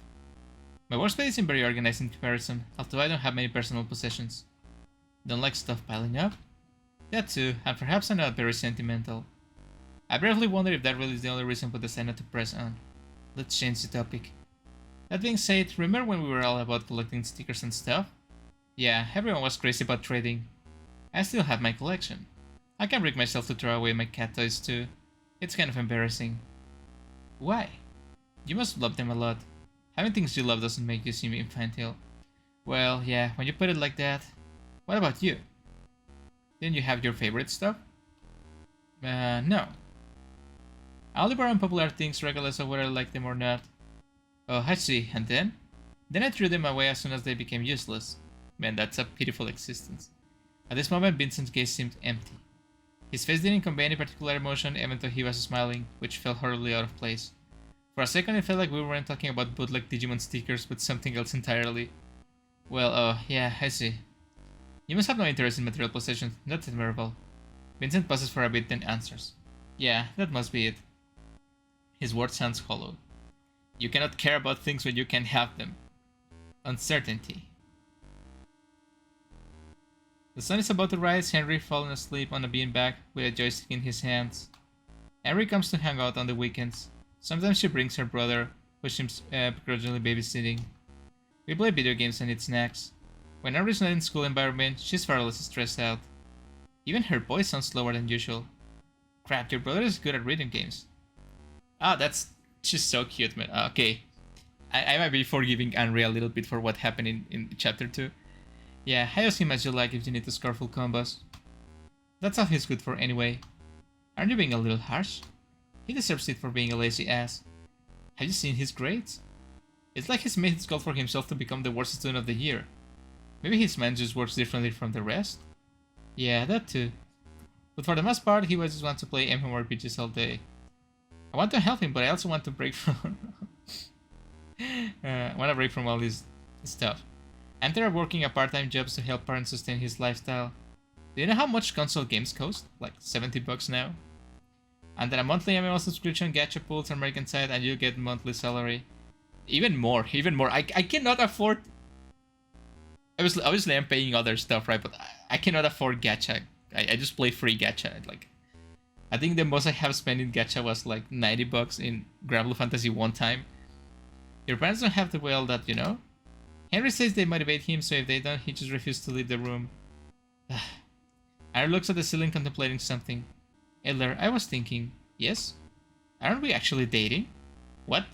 My workspace isn't very organized in comparison, although I don't have many personal possessions. Don't like stuff piling up? That too, and perhaps I'm not very sentimental. I briefly wonder if that really is the only reason I decided not to press on. Let's change the topic. That being said, remember when we were all about collecting stickers and stuff? Yeah, everyone was crazy about trading. I still have my collection. I can bring myself to throw away my cat toys too. It's kind of embarrassing. Why? You must love them a lot. Having things you love doesn't make you seem infantile. Well, yeah, when you put it like that. What about you? Didn't you have your favorite stuff? No. I only borrow unpopular things regardless of whether I like them or not. Oh, I see, and then? Then I threw them away as soon as they became useless. Man, that's a pitiful existence. At this moment, Vincent's gaze seemed empty. His face didn't convey any particular emotion, even though he was smiling, which felt horribly out of place. For a second, it felt like we weren't talking about bootleg Digimon stickers, but something else entirely. Well, oh, yeah, I see. You must have no interest in material possessions. That's admirable. Vincent pauses for a bit, then answers. Yeah, that must be it. His word sounds hollow. You cannot care about things when you can't have them. Uncertainty. The sun is about to rise. Henry fallen asleep on a beanbag with a joystick in his hands. Henry comes to hang out on the weekends. Sometimes she brings her brother, who seems begrudgingly babysitting. We play video games and eat snacks. When Henry's not in school environment, she's far less stressed out. Even her voice sounds slower than usual. Crap, your brother is good at reading games. Ah, that's just so cute, man. Okay. I might be forgiving Henry a little bit for what happened in chapter 2. Yeah, I use him as you like if you need to score full combos. That's all he's good for anyway. Aren't you being a little harsh? He deserves it for being a lazy ass. Have you seen his grades? It's like he's made his goal for himself to become the worst student of the year. Maybe his mind just works differently from the rest? Yeah, that too. But for the most part, he just wants to play MMORPGs all day. I want to help him, but I also want to break from... all this stuff. I'm there working a part-time jobs to help parents sustain his lifestyle. Do you know how much console games cost? Like $70 now? And then a monthly MMO subscription, gacha pools, American side, and you get monthly salary. Even more. I cannot afford... Obviously I'm paying other stuff, right? But I cannot afford gacha. I just play free gacha. Like, I think the most I have spent in gacha was like $90 in Grand Blue Fantasy one time. Your parents don't have to weigh all that, you know? Henry says they motivate him, so if they don't, he just refuses to leave the room. Aaron looks at the ceiling contemplating something. Adler, I was thinking, yes? Aren't we actually dating? What?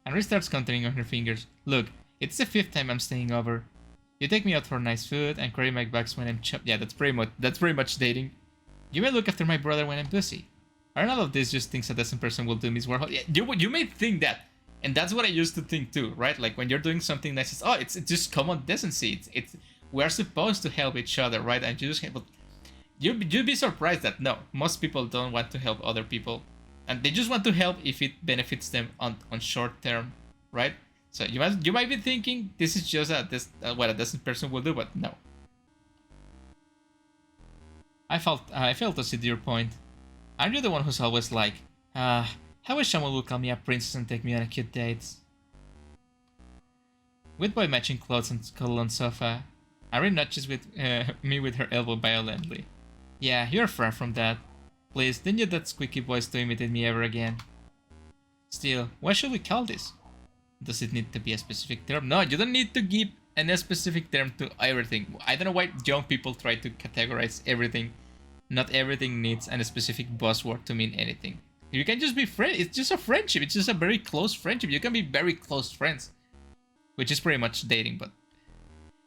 Henry starts counting on her fingers. Look, it's the 5th time I'm staying over. You take me out for nice food and carry my bags when I'm yeah, that's pretty much dating. You may look after my brother when I'm busy. Aren't all of these just things a decent person will do, Miss Warhol? Yeah, you may think that. And that's what I used to think too, right? Like when you're doing something nice, it's just common decency. It's we're supposed to help each other, right? And you just but you'd be surprised that no, most people don't want to help other people, and they just want to help if it benefits them on short term, right? So you might be thinking this is just what a decent person will do, but no. I failed to see your point. Aren't you the one who's always like, I wish someone would call me a princess and take me on a cute dates? With boy matching clothes and cuddle on sofa, Irene nudges me with her elbow violently. Yeah, you're far from that. Please, don't use that squeaky voice to imitate me ever again. Still, what should we call this? Does it need to be a specific term? No, you don't need to give a specific term to everything. I don't know why young people try to categorize everything. Not everything needs a specific buzzword to mean anything. You can just be friends. It's just a friendship. It's just a very close friendship. You can be very close friends. Which is pretty much dating, but...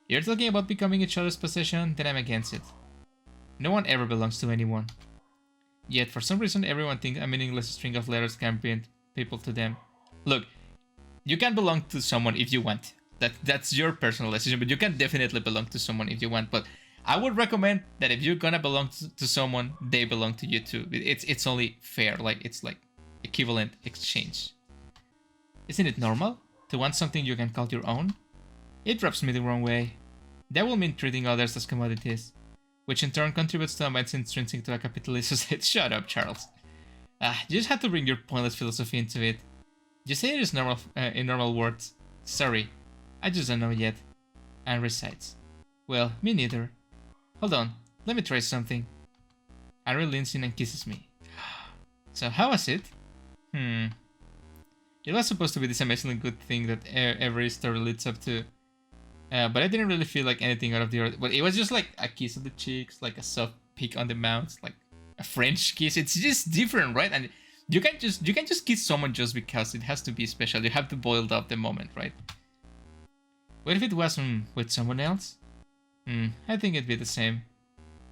You're talking about becoming each other's possession, then I'm against it. No one ever belongs to anyone. Yet, for some reason, everyone thinks a meaningless string of letters can bind people to them. Look, you can belong to someone if you want. That's your personal decision, but you can definitely belong to someone if you want. But I would recommend that if you're gonna belong to someone, they belong to you too. It's only fair, like it's like equivalent exchange. Isn't it normal to want something you can call your own? It rubs me the wrong way. That will mean treating others as commodities, which in turn contributes to a mindset intrinsic to a capitalist society. Shut up, Charles. You just had to bring your pointless philosophy into it. You say it is normal in normal words. Sorry, I just don't know yet. And recites. Well, me neither. Hold on, let me try something. Ari leans in and kisses me. So how was it? It was supposed to be this amazingly good thing that every story leads up to. But I didn't really feel like anything out of the ordinary. But it was just like a kiss on the cheeks, like a soft peek on the mouth, like a French kiss. It's just different, right? And you can just kiss someone just because it has to be special. You have to boil up the moment, right? What if it was with someone else? I think it'd be the same.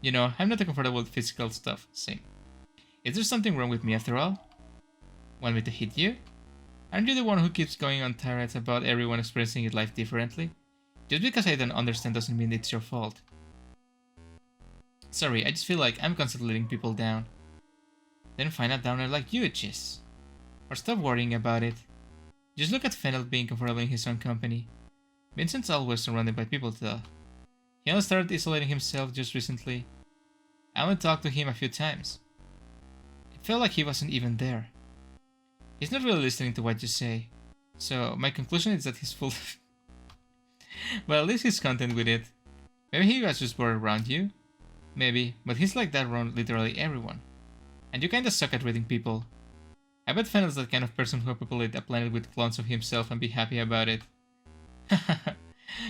You know, I'm not comfortable with physical stuff. Same. Is there something wrong with me after all? Want me to hit you? Aren't you the one who keeps going on tirades about everyone experiencing life differently? Just because I don't understand doesn't mean it's your fault. Sorry, I just feel like I'm constantly letting people down. Then find a downer like you, Jis. Or stop worrying about it. Just look at Fennel being comfortable in his own company. Vincent's always surrounded by people though. He only started isolating himself just recently. I only talked to him a few times. It felt like he wasn't even there. He's not really listening to what you say. So my conclusion is that he's full of... Well, at least he's content with it. Maybe he was just bored around you. Maybe, but he's like that around literally everyone. And you kinda suck at reading people. I bet Fennel's that kind of person who will populate a planet with clones of himself and be happy about it.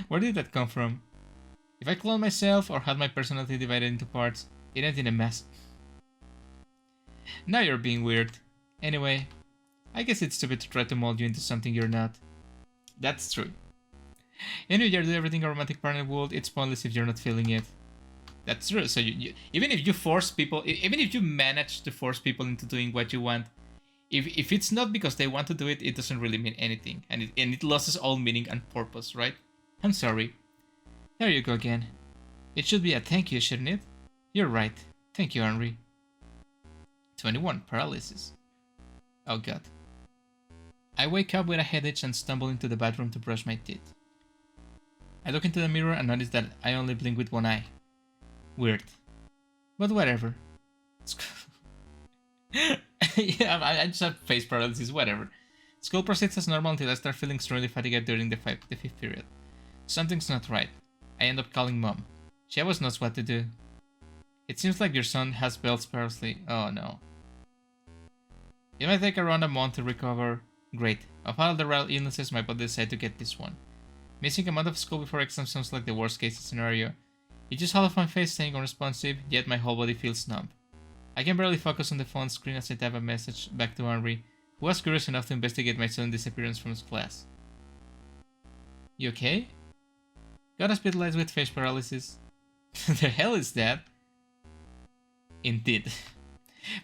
Where did that come from? If I cloned myself or had my personality divided into parts, it ended in a mess. Now you're being weird. Anyway, I guess it's stupid to try to mold you into something you're not. That's true. Anyway, you're doing everything a romantic partner would, it's pointless if you're not feeling it. That's true, so you even if you force people, even if you manage to force people into doing what you want, if it's not because they want to do it, it doesn't really mean anything, and it loses all meaning and purpose, right? I'm sorry. There you go again. It should be a thank you, shouldn't it? You're right. Thank you, Henry. 21. Paralysis. Oh god. I wake up with a headache and stumble into the bathroom to brush my teeth. I look into the mirror and notice that I only blink with one eye. Weird. But whatever. Yeah, I just have face paralysis, whatever. School proceeds as normal until I start feeling strongly fatigued during the fifth period. Something's not right. I end up calling Mom. She always knows what to do. It seems like your son has Bell's palsy. Oh no. It might take around a month to recover. Great. Of all the rare illnesses, my body decided to get this one. Missing a month of school before exam sounds like the worst case scenario. It just hollows my face saying unresponsive, yet my whole body feels numb. I can barely focus on the phone screen as I type a message back to Henry, who was curious enough to investigate my sudden disappearance from his class. You okay? Got hospitalized with face paralysis. The hell is that? Indeed.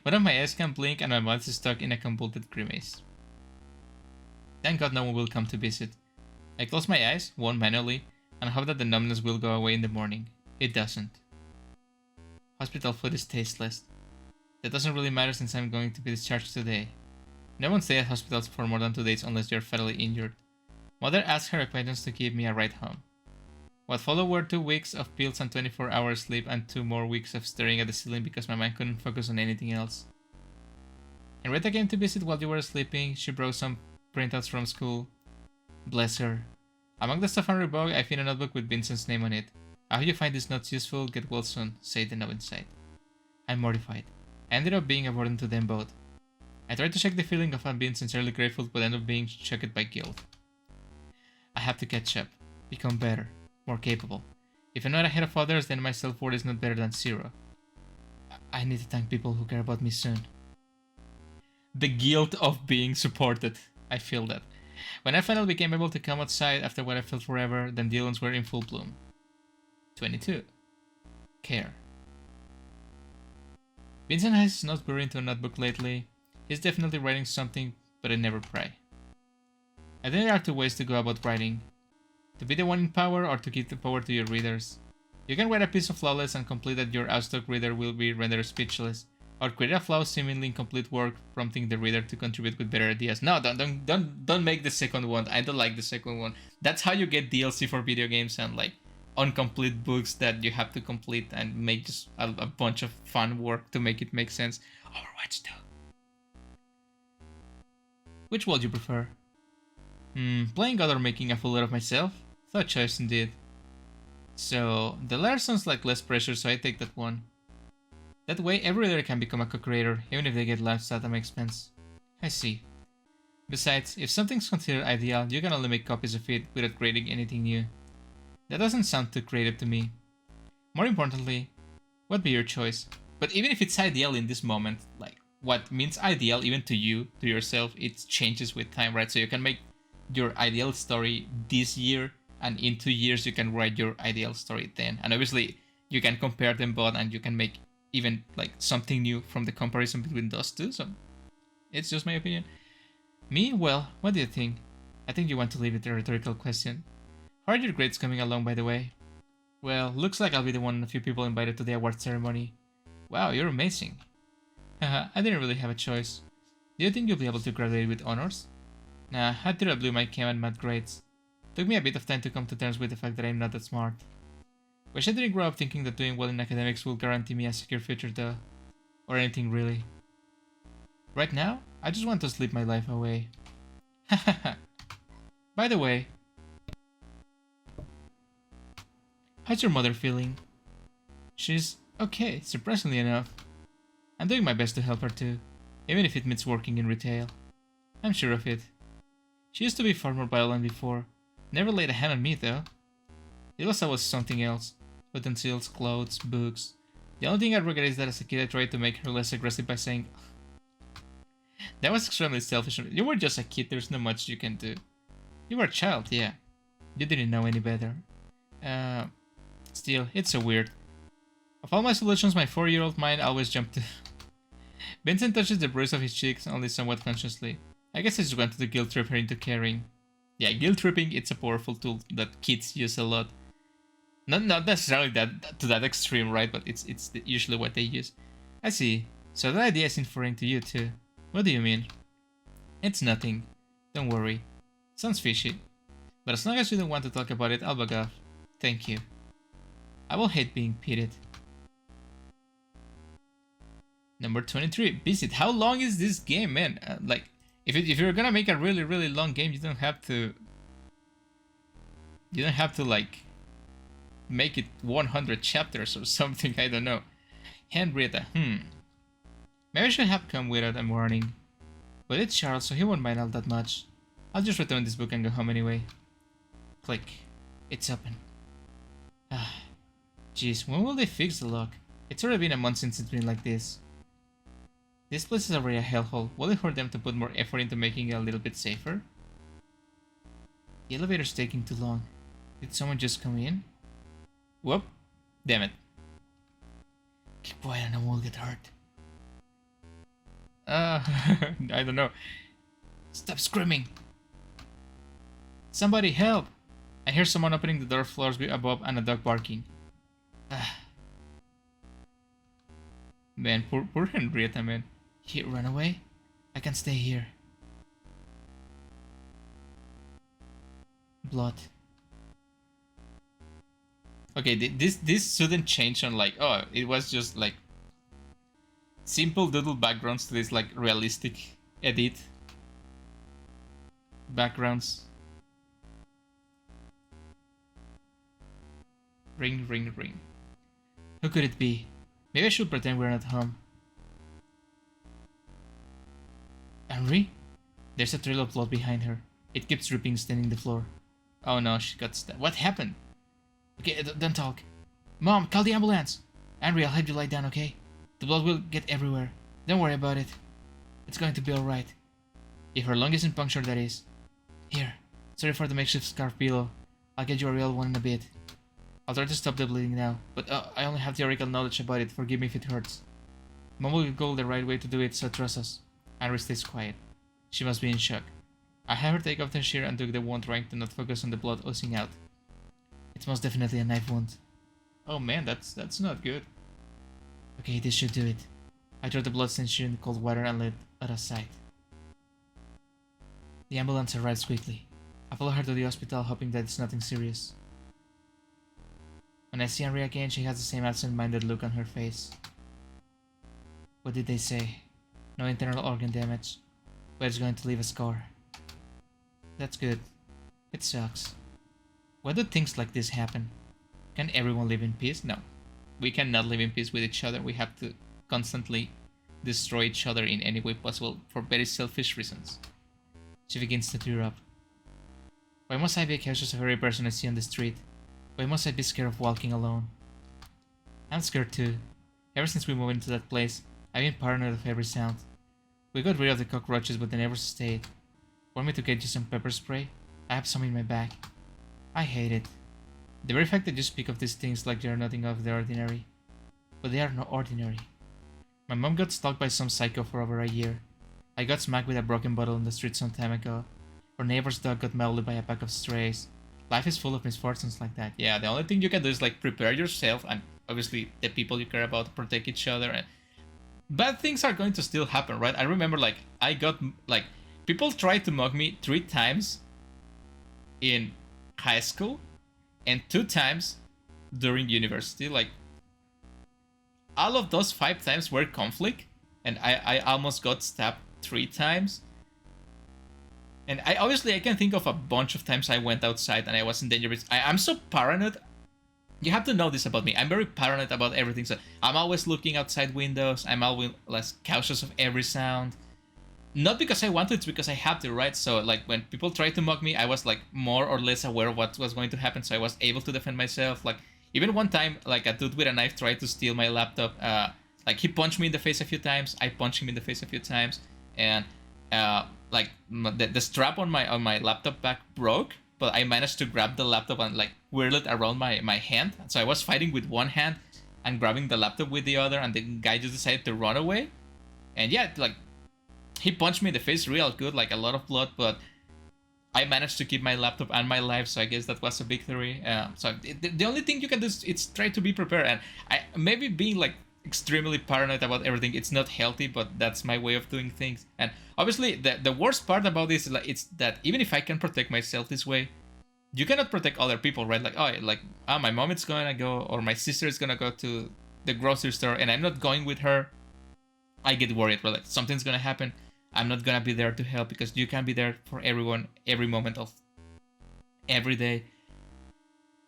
One of my eyes can't blink and my mouth is stuck in a convoluted grimace. Thank God no one will come to visit. I close my eyes, one manually, and hope that the numbness will go away in the morning. It doesn't. Hospital food is tasteless. That doesn't really matter since I'm going to be discharged today. No one stays at hospitals for more than 2 days unless you're fatally injured. Mother asked her acquaintance to give me a ride home. What followed were 2 weeks of pills and 24 hours sleep and 2 more weeks of staring at the ceiling because my mind couldn't focus on anything else. Henrietta came to visit while you were sleeping. She brought some printouts from school. Bless her. Among the stuff Henry bought, I found a notebook with Vincent's name on it. I hope you find these notes useful. Get well soon, said the note inside. I'm mortified. I ended up being a burden to them both. I tried to shake the feeling of being sincerely grateful, but ended up being shocked by guilt. I have to catch up, become better, more capable. If I'm not ahead of others, then my self-worth is not better than 0. I need to thank people who care about me soon. The guilt of being supported. I feel that. When I finally became able to come outside after what I felt forever, then the illness were in full bloom. 22. Care. Vincent has his notes buried into a notebook lately. He's definitely writing something, but I never pry. I think there are 2 ways to go about writing. To be the one in power or to give the power to your readers. You can write a piece of flawless and complete that your outstuck reader will be rendered speechless, or create a flawed, seemingly incomplete work, prompting the reader to contribute with better ideas. No, don't make the second one. I don't like the second one. That's how you get DLC for video games and like incomplete books that you have to complete and make just a bunch of fun work to make it make sense. Overwatch 2. Which would you prefer? Playing God or making a fool out of myself? Thought choice indeed. So, the latter sounds like less pressure, so I take that one. That way, every reader can become a co-creator, even if they get laughs at my expense. I see. Besides, if something's considered ideal, you can only make copies of it without creating anything new. That doesn't sound too creative to me. More importantly, what'd be your choice? But even if it's ideal in this moment, like, what means ideal even to you, to yourself, it changes with time, right? So you can make your ideal story this year, and in 2 years you can write your ideal story then. And obviously, you can compare them both, and you can make even like something new from the comparison between those two. So it's just my opinion. Me? Well, what do you think? I think you want to leave it a rhetorical question. How are your grades coming along, by the way? Well, looks like I'll be the one of the few people invited to the award ceremony. Wow, you're amazing. Haha, I didn't really have a choice. Do you think you'll be able to graduate with honors? Nah, I did blew my chem and math grades. Took me a bit of time to come to terms with the fact that I'm not that smart. Wish I didn't grow up thinking that doing well in academics will guarantee me a secure future though. Or anything really. Right now, I just want to sleep my life away. Hahaha. By the way, how's your mother feeling? She's okay, surprisingly enough. I'm doing my best to help her too, even if it means working in retail. I'm sure of it. She used to be far more violent before. Never laid a hand on me though. It was always something else. Utensils, clothes, books. The only thing I regret is that as a kid I tried to make her less aggressive by saying, that was extremely selfish. You were just a kid, there's not much you can do. You were a child, yeah. You didn't know any better. Still, it's so weird. Of all my solutions, my 4-year-old mind always jumped to... Vincent touches the bruise of his cheeks, only somewhat consciously. I guess I just wanted to guilt trip her into caring. Yeah, guilt tripping, it's a powerful tool that kids use a lot. Not necessarily that to that extreme, right? But it's usually what they use. I see. So that idea is inferring to you too. What do you mean? It's nothing. Don't worry. Sounds fishy. But as long as you don't want to talk about it, I'll back off. Thank you. I will hate being pitied. Number 23. Visit. How long is this game, man? Like, if you're gonna make a really long game, you don't have to like make it 100 chapters or something, I don't know. Henrietta, maybe I should have come without a warning. But it's Charles, so he won't mind all that much. I'll just return this book and go home anyway. Click. It's open. Ah, jeez, when will they fix the lock? It's already been a month since it's been like this. This place is already a hellhole. Will it hurt them to put more effort into making it a little bit safer? The elevator's taking too long. Did someone just come in? Whoop. Damn it. Keep quiet and I won't get hurt. I don't know. Stop screaming. Somebody help. I hear someone opening the door floors above and a dog barking. Man, poor Henrietta, man. Here, run away? I can stay here. Blood. Okay, this shouldn't change on like, oh, it was just like simple doodle backgrounds to this like realistic edit backgrounds. Ring, ring, ring. Who could it be? Maybe I should pretend we're not home. Henry? There's a trail of blood behind her. It keeps dripping, staining the floor. Oh no, she got stabbed. What happened? Okay, don't talk. Mom, call the ambulance. Henry, I'll help you lie down, okay? The blood will get everywhere. Don't worry about it. It's going to be alright. If her lung isn't punctured, that is. Here. Sorry for the makeshift scarf pillow. I'll get you a real one in a bit. I'll try to stop the bleeding now, but I only have theoretical knowledge about it. Forgive me if it hurts. Mom will go the right way to do it, so trust us. Henry stays quiet. She must be in shock. I have her take off the shear and took the wound, trying to not focus on the blood oozing out. It's most definitely a knife wound. Oh man, that's not good. Okay, this should do it. I threw the bloodstained shear in cold water and let it aside. The ambulance arrives quickly. I follow her to the hospital, hoping that it's nothing serious. When I see Henry again, she has the same absent-minded look on her face. What did they say? No internal organ damage, but it's going to leave a scar. That's good. It sucks. Why do things like this happen? Can everyone live in peace? No. We cannot live in peace with each other. We have to constantly destroy each other in any way possible for very selfish reasons. She begins to tear up. Why must I be cautious of every person I see on the street? Why must I be scared of walking alone? I'm scared too. Ever since we moved into that place, I've been paranoid of every sound. We got rid of the cockroaches, but they never stayed. Want me to get you some pepper spray? I have some in my bag. I hate it. The very fact that you speak of these things like they are nothing out of the ordinary. But they are not ordinary. My mom got stalked by some psycho for over a year. I got smacked with a broken bottle on the street some time ago. Our neighbor's dog got mauled by a pack of strays. Life is full of misfortunes like that. Yeah, the only thing you can do is like prepare yourself and obviously the people you care about, protect each other, and bad things are going to still happen, right? I remember like I got like people tried to mug me 3 times in high school and 2 times during university. Like all of those 5 times were conflict, and I almost got stabbed 3 times. And I can think of a bunch of times I went outside and I was in danger. I'm so paranoid. You have to know this about me. I'm very paranoid about everything. So I'm always looking outside windows. I'm always less cautious of every sound. Not because I want to, it's because I have to, right? So like when people try to mock me, I was like more or less aware of what was going to happen. So I was able to defend myself. Like even one time, like a dude with a knife tried to steal my laptop. Like he punched me in the face a few times. I punched him in the face a few times. And like the strap on my laptop back broke, but I managed to grab the laptop and like whirl it around my hand. So I was fighting with one hand and grabbing the laptop with the other, and the guy just decided to run away. And yeah, like he punched me in the face real good, like a lot of blood, but I managed to keep my laptop and my life, so I guess that was a victory. So the only thing you can do is try to be prepared, and maybe being like extremely paranoid about everything, it's not healthy, but that's my way of doing things. And obviously the worst part about this is like it's that even if I can protect myself this way, you cannot protect other people, right? Like my mom is gonna go, or my sister is gonna go to the grocery store and I'm not going with her. I get worried, right? Like something's gonna happen, I'm not gonna be there to help, because you can be there for everyone every moment of every day.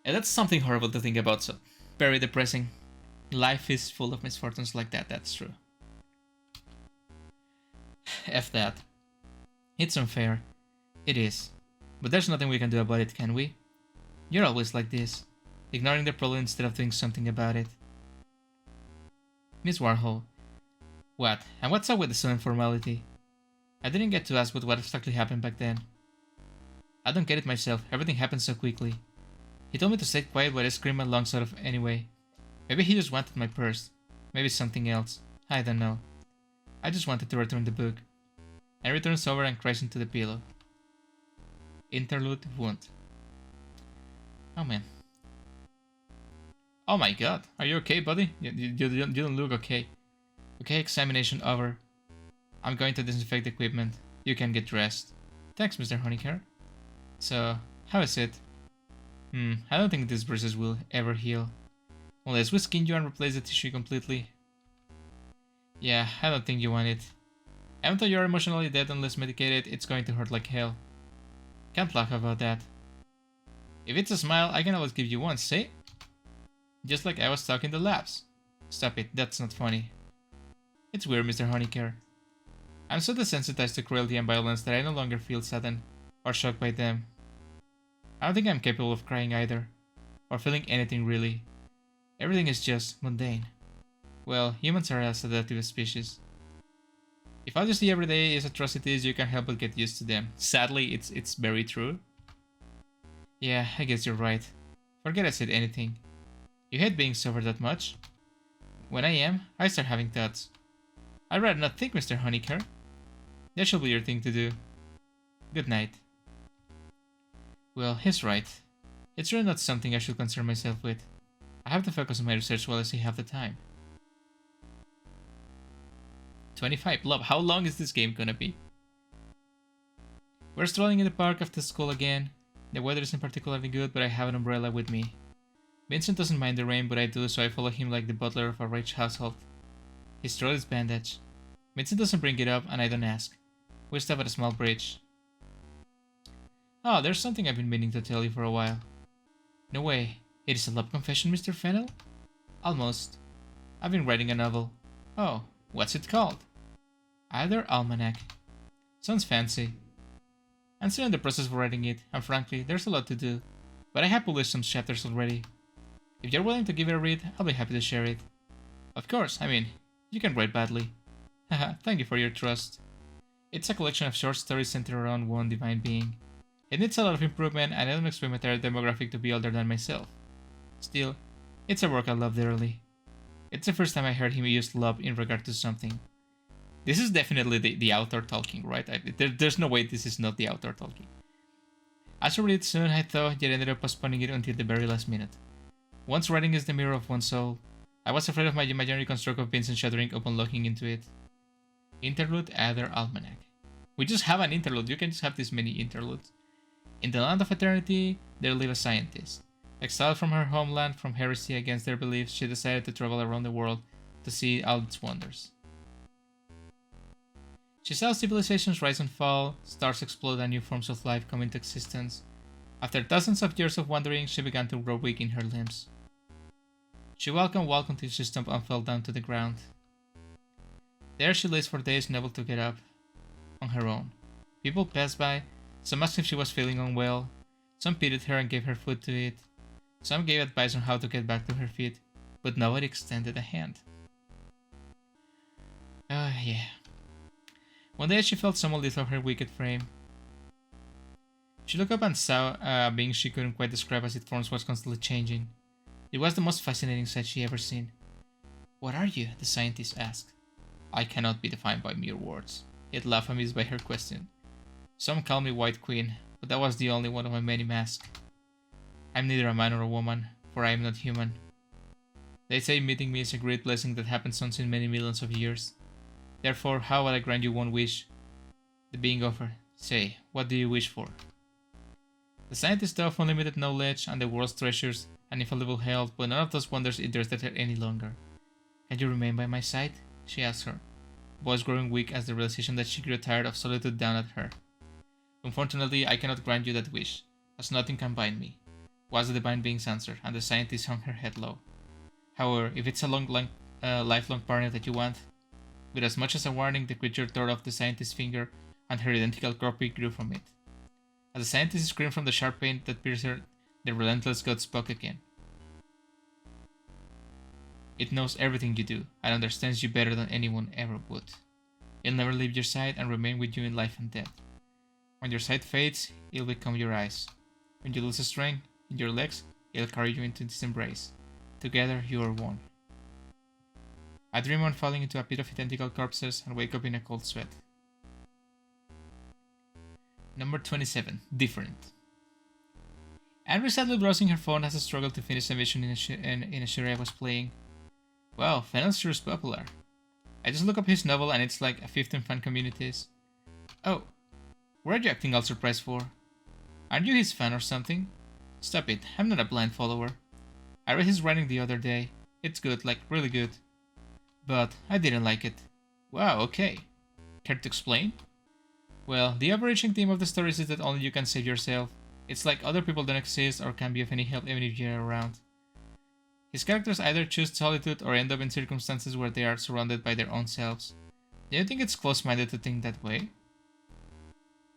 And that's something horrible to think about, so very depressing. Life is full of misfortunes like that, that's true. F that. It's unfair. It is. But there's nothing we can do about it, can we? You're always like this, ignoring the problem instead of doing something about it. Miss Warhol. What? And what's up with the sudden formality? I didn't get to ask what exactly happened back then. I don't get it myself, everything happened so quickly. He told me to stay quiet, but I screamed my lungs out of anyway. Maybe he just wanted my purse. Maybe something else. I don't know. I just wanted to return the book. And returns over and cries into the pillow. Interlude wound. Oh man. Oh my god. Are you okay, buddy? You don't look okay. Okay, examination over. I'm going to disinfect the equipment. You can get dressed. Thanks, Mr. Honecker. So, how is it? I don't think these bruises will ever heal. Unless we skin you and replace the tissue completely. Yeah, I don't think you want it. Even though you're emotionally dead unless medicated, it's going to hurt like hell. Can't laugh about that. If it's a smile, I can always give you one, see? Just like I was talking the labs. Stop it, that's not funny. It's weird, Mr. Honecker. I'm so desensitized to cruelty and violence that I no longer feel saddened or shocked by them. I don't think I'm capable of crying either, or feeling anything really. Everything is just mundane. Well, humans are a sedative species. If all you see every day is atrocities, you can't help but get used to them. Sadly, it's very true. Yeah, I guess you're right. Forget I said anything. You hate being sober that much? When I am, I start having thoughts. I'd rather not think, Mr. Honecker. That should be your thing to do. Good night. Well, he's right. It's really not something I should concern myself with. I have to focus on my research while I still have the time. 25. Love, how long is this game gonna be? We're strolling in the park after school again. The weather isn't particularly good, but I have an umbrella with me. Vincent doesn't mind the rain, but I do, so I follow him like the butler of a rich household. His throat is bandaged. Vincent doesn't bring it up, and I don't ask. We stop at a small bridge. Oh, there's something I've been meaning to tell you for a while. No way. It is a love confession, Mr. Fennel? Almost. I've been writing a novel. Oh, what's it called? Either Almanac. Sounds fancy. I'm still in the process of writing it, and frankly, there's a lot to do. But I have published some chapters already. If you're willing to give it a read, I'll be happy to share it. Of course, I mean, you can write badly. Haha, thank you for your trust. It's a collection of short stories centered around one divine being. It needs a lot of improvement, and I don't expect my target demographic to be older than myself. Still, it's a work I love dearly. It's the first time I heard him use love in regard to something. This is definitely the author talking, right? There's no way this is not the author talking. I should read it soon, I thought, yet ended up postponing it until the very last minute. Once writing is the mirror of one's soul, I was afraid of my imaginary construct of Vincent shuddering upon looking into it. Interlude Either Almanac. We just have an interlude, you can just have this many interludes. In the land of eternity, there lived a scientist. Exiled from her homeland from heresy against their beliefs, she decided to travel around the world to see all its wonders. She saw civilizations rise and fall, stars explode, and new forms of life come into existence. After thousands of years of wandering, she began to grow weak in her limbs. She walked and walked until she stumped and fell down to the ground. There she lay for days, unable to get up on her own. People passed by, some asked if she was feeling unwell, some pitied her and gave her food to eat, some gave advice on how to get back to her feet, but nobody extended a hand. Oh yeah. One day she felt someone lift up her wicked frame. She looked up and saw a being she couldn't quite describe as its form was constantly changing. It was the most fascinating sight she ever seen. What are you? The scientist asked. I cannot be defined by mere words. It laughed amused by her question. Some call me White Queen, but that was the only one of my many masks. I'm neither a man nor a woman, for I am not human. They say meeting me is a great blessing that happens once in many millions of years. Therefore, how will I grant you one wish? The being offered. Say, what do you wish for? The scientist of unlimited knowledge and the world's treasures and infallible health, but none of those wonders interested her any longer. Can you remain by my side? She asked her, voice growing weak as the realization that she grew tired of solitude down at her. Unfortunately, I cannot grant you that wish, as nothing can bind me. was the divine being's answer, and the scientist hung her head low. However, if it's a lifelong partner that you want, with as much as a warning, the creature tore off the scientist's finger, and her identical copy grew from it. As the scientist screamed from the sharp pain that pierced her, the relentless god spoke again. It knows everything you do, and understands you better than anyone ever would. It'll never leave your side and remain with you in life and death. When your sight fades, it'll become your eyes. When you lose strength in your legs, it'll carry you into this embrace. Together, you are one. I dream on falling into a pit of identical corpses and wake up in a cold sweat. Number 27. Different. Andrew, sadly browsing her phone, has struggled to finish a mission in a shooter I was playing. Wow, Fennel's sure is popular. I just look up his novel and it's like a 15 fan communities. Oh, what are you acting all surprised for? Aren't you his fan or something? Stop it, I'm not a blind follower. I read his writing the other day. It's good, like really good. But I didn't like it. Wow, okay. Care to explain? Well, the overarching theme of the stories is that only you can save yourself. It's like other people don't exist or can be of any help even if you're around. His characters either choose solitude or end up in circumstances where they are surrounded by their own selves. Do you think it's close-minded to think that way?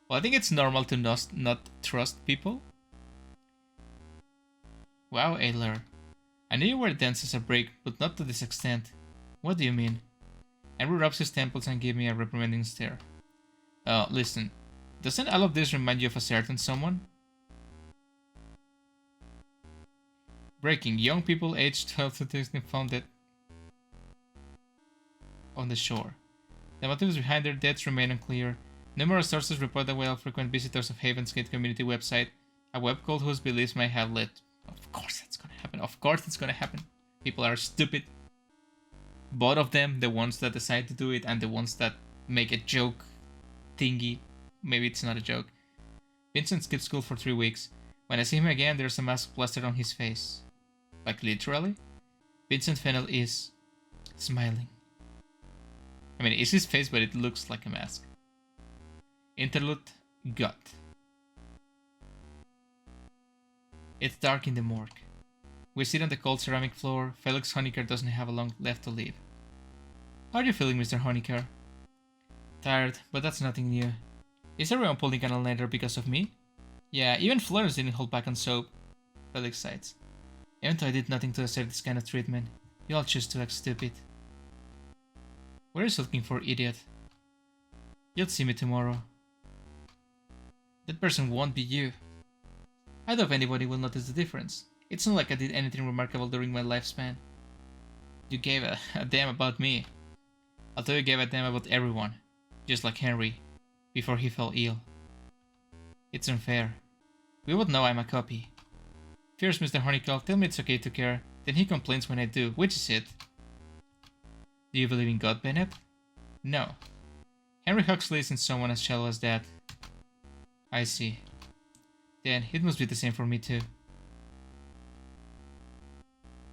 Well, I think it's normal to not trust people. Wow, Aylar. I knew you were dense as a brick, but not to this extent. What do you mean? Andrew rubs his temples and gives me a reprimanding stare. Listen. Doesn't all of this remind you of a certain someone? Breaking. Young people aged 12 to 16 found dead on the shore. The motives behind their deaths remain unclear. Numerous sources report the well-frequent visitors of Haven's Gate community website, a web cult whose beliefs may have led. Of course that's gonna happen. Of course it's gonna happen. People are stupid. Both of them, the ones that decide to do it and the ones that make a joke thingy. Maybe it's not a joke. Vincent skipped school for 3 weeks. When I see him again, there's a mask plastered on his face. Like literally? Vincent Fennel is smiling. I mean, it's his face, but it looks like a mask. Interlude Gut. It's dark in the morgue. We sit on the cold ceramic floor. Felix Honecker doesn't have long left to live. How are you feeling, Mr. Honecker? Tired, but that's nothing new. Is everyone pulling an all-nighter because of me? Yeah, even Florence didn't hold back on soap. Felix sighs. Even though I did nothing to deserve this kind of treatment, you all choose to act stupid. What are you looking for, idiot? You'll see me tomorrow. That person won't be you. I doubt anybody will notice the difference. It's not like I did anything remarkable during my lifespan. You gave a damn about me. Although you gave a damn about everyone. Just like Henry, before he fell ill. It's unfair. We would know I'm a copy. First, Mr. Hornickel, tell me it's okay to care. Then he complains when I do. Which is it? Do you believe in God, Bennett? No. Henry Huxley isn't someone as shallow as that. I see. Then it must be the same for me too.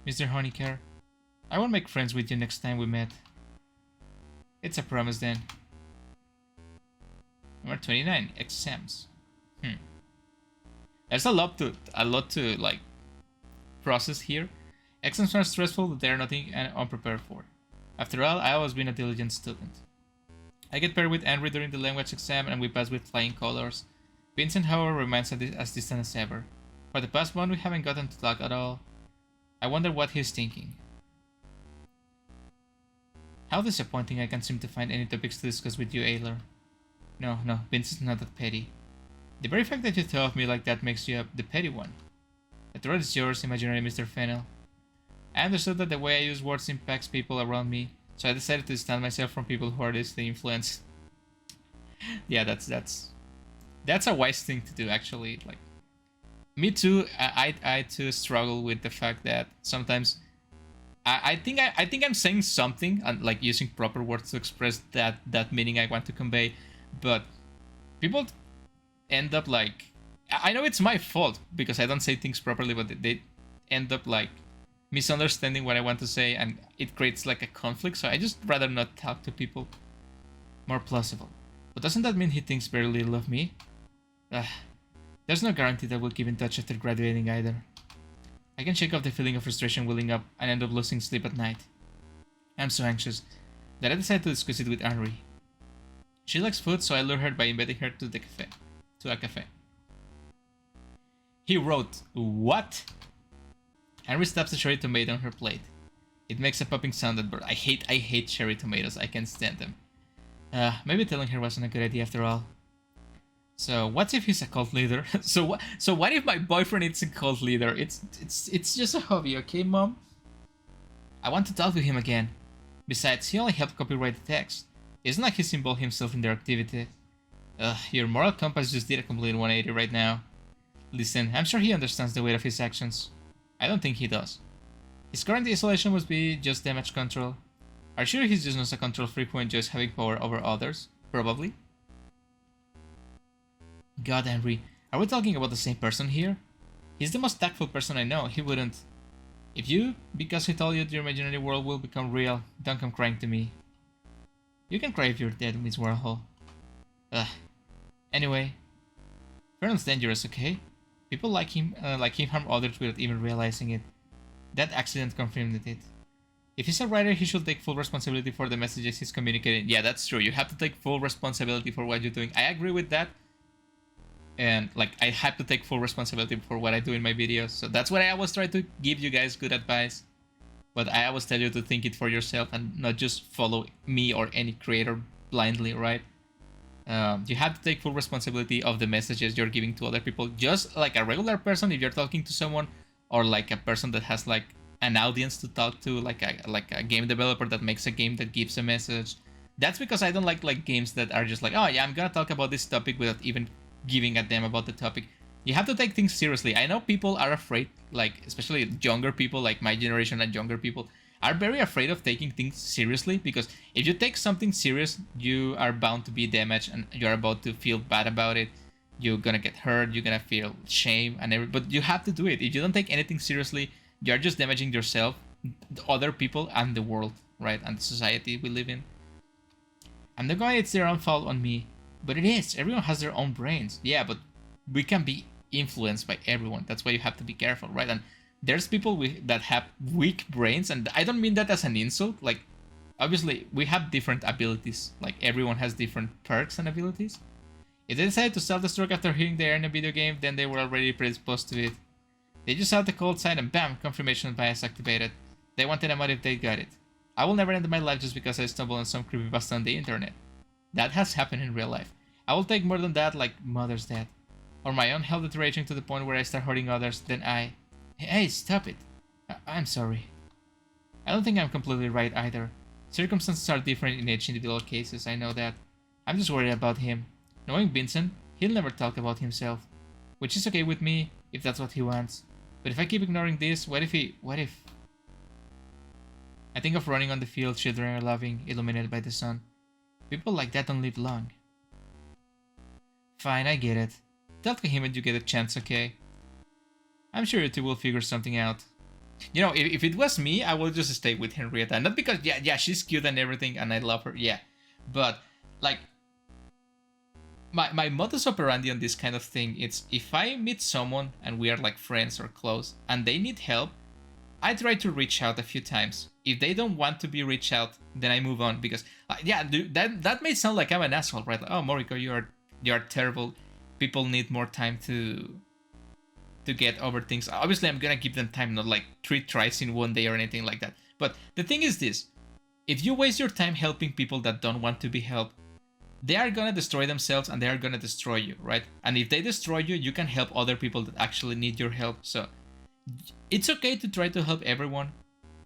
Mr. Honecker, I won't make friends with you next time we met. It's a promise then. Number 29, exams. There's a lot to like process here. Exams are stressful, but they're nothing I'm unprepared for. After all, I've always been a diligent student. I get paired with Henry during the language exam and we pass with flying colors. Vincent, however, remains as distant as ever. For the past month, we haven't gotten to talk at all. I wonder what he's thinking. How disappointing I can't seem to find any topics to discuss with you, Aylar. No, Vincent's not that petty. The very fact that you thought of me like that makes you the petty one. The threat is yours, imaginary Mr. Fennel. I understood that the way I use words impacts people around me, so I decided to distance myself from people who are easily influenced. Yeah, that's a wise thing to do, actually. Like, me too. I too struggle with the fact that sometimes I think I'm saying something and like using proper words to express that meaning I want to convey, but people end up like, I know it's my fault because I don't say things properly, but they end up like misunderstanding what I want to say, and it creates like a conflict. So I just rather not talk to people. More plausible. But doesn't that mean he thinks very little of me? There's no guarantee that we'll keep in touch after graduating either. I can shake off the feeling of frustration welling up and end up losing sleep at night. I'm so anxious that I decided to discuss it with Henri. She likes food, so I lure her by inviting her to a cafe. He wrote, "What?" Henri slaps a cherry tomato on her plate. It makes a popping sound that I hate cherry tomatoes. I can't stand them. Maybe telling her wasn't a good idea after all. So what if he's a cult leader? So what if my boyfriend is a cult leader? It's just a hobby, okay, Mom? I want to talk to him again. Besides, he only helped copyright the text. It's not like he's involved himself in their activity. Your moral compass just did a complete 180 right now. Listen, I'm sure he understands the weight of his actions. I don't think he does. His current isolation must be just damage control. Are you sure he's just not a control freak who enjoys having power over others? Probably. God, Henry, are we talking about the same person here? He's the most tactful person I know. He wouldn't. If you, because he told you your imaginary world will become real, don't come crying to me. You can cry if you're dead, Miss Warhol. Anyway, Vernon's dangerous, okay? People like him harm others without even realizing it. That accident confirmed it. If he's a writer, he should take full responsibility for the messages he's communicating. Yeah, that's true. You have to take full responsibility for what you're doing. I agree with that. And I have to take full responsibility for what I do in my videos. So that's why I always try to give you guys good advice. But I always tell you to think it for yourself and not just follow me or any creator blindly, right? You have to take full responsibility of the messages you're giving to other people. Just like a regular person, if you're talking to someone, or like a person that has like an audience to talk to, like a game developer that makes a game that gives a message. That's because I don't like games that are just like, oh yeah, I'm gonna talk about this topic without even giving a damn about the topic. You have to take things seriously. I know people are afraid, like especially younger people, like my generation and younger people, are very afraid of taking things seriously, because if you take something serious, you are bound to be damaged and you're about to feel bad about it. You're gonna get hurt, you're gonna feel shame and but you have to do it. If you don't take anything seriously, you're just damaging yourself, other people, and the world, right? And the society we live in. I'm not going, it's their own fault on me, but it is. Everyone has their own brains. Yeah, but we can be influenced by everyone. That's why you have to be careful, right? And there's people that have weak brains, and I don't mean that as an insult. Like, obviously, we have different abilities. Like, everyone has different perks and abilities. If they decided to self-destruct after hearing they are in a video game, then they were already predisposed to it. They just saw the cold side and bam, confirmation bias activated. They wanted a motive, they got it. I will never end my life just because I stumbled on some creepypasta on the internet. That has happened in real life. I will take more than that, like mother's death. Or my own health deteriorating to the point where I start hurting others, then Hey, stop it. I'm sorry. I don't think I'm completely right either. Circumstances are different in each individual cases, I know that. I'm just worried about him. Knowing Vincent, he'll never talk about himself. Which is okay with me, if that's what he wants. But if I keep ignoring this, what if... I think of running on the field, children are laughing, illuminated by the sun. People like that don't live long. Fine, I get it. Talk to him when you get a chance, okay? I'm sure you two will figure something out. You know, if it was me, I would just stay with Henrietta. Not because, yeah, she's cute and everything, and I love her, yeah. But, like... My modus operandi on this kind of thing, it's if I meet someone and we are like friends or close and they need help, I try to reach out a few times. If they don't want to be reached out, then I move on, because that may sound like I'm an asshole, right? Like, oh, Moriko, you're terrible. People need more time to get over things. Obviously, I'm gonna give them time, not like 3 tries in one day or anything like that. But the thing is this: if you waste your time helping people that don't want to be helped, they are gonna destroy themselves and they are gonna destroy you, right? And if they destroy you, you can help other people that actually need your help. So it's okay to try to help everyone,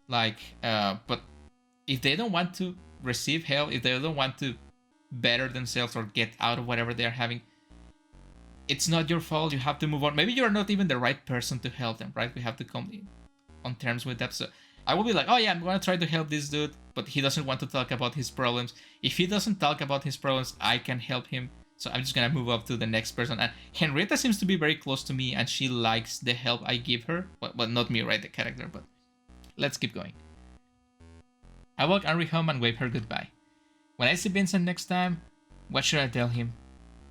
but if they don't want to receive help, if they don't want to better themselves or get out of whatever they're having, it's not your fault. You have to move on. Maybe you're not even the right person to help them, right? We have to come on terms with that. So I will be like, oh yeah, I'm gonna try to help this dude, but he doesn't want to talk about his problems. If he doesn't talk about his problems, I can help him. So I'm just gonna move up to the next person. And Henrietta seems to be very close to me and she likes the help I give her. Well, not me, right, the character, but let's keep going. I walk Henri home and wave her goodbye. When I see Vincent next time, what should I tell him?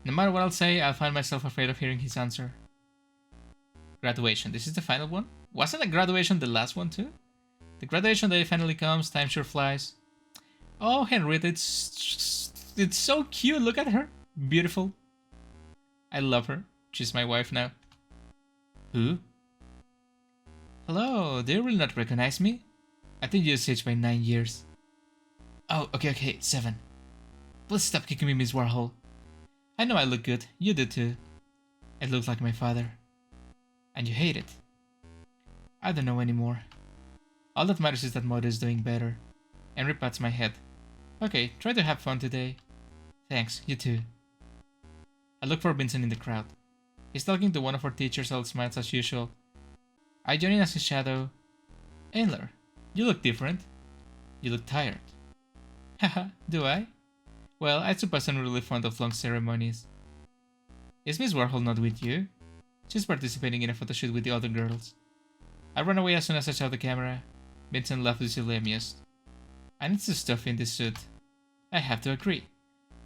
No matter what I'll say, I'll find myself afraid of hearing his answer. Graduation. This is the final one? Wasn't a graduation the last one too? The graduation day finally comes, time sure flies. Oh, Henrietta, it's so cute, look at her. Beautiful. I love her. She's my wife now. Who? Hello, do you really not recognize me? I think you just aged by 9 years. Oh, okay, 7. Please stop kicking me, Miss Warhol. I know I look good, you do too. I look like my father. And you hate it. I don't know anymore. All that matters is that Mother is doing better. Henry pats my head. Okay, try to have fun today. Thanks, you too. I look for Vincent in the crowd. He's talking to one of our teachers, all smiles as usual. I join in as his shadow. Ayler, you look different. You look tired. Haha, do I? Well, I suppose I'm really fond of long ceremonies. Is Miss Warhol not with you? She's participating in a photo shoot with the other girls. I run away as soon as I saw the camera. Vincent laughed visibly amused. I need to stuff in this suit. I have to agree.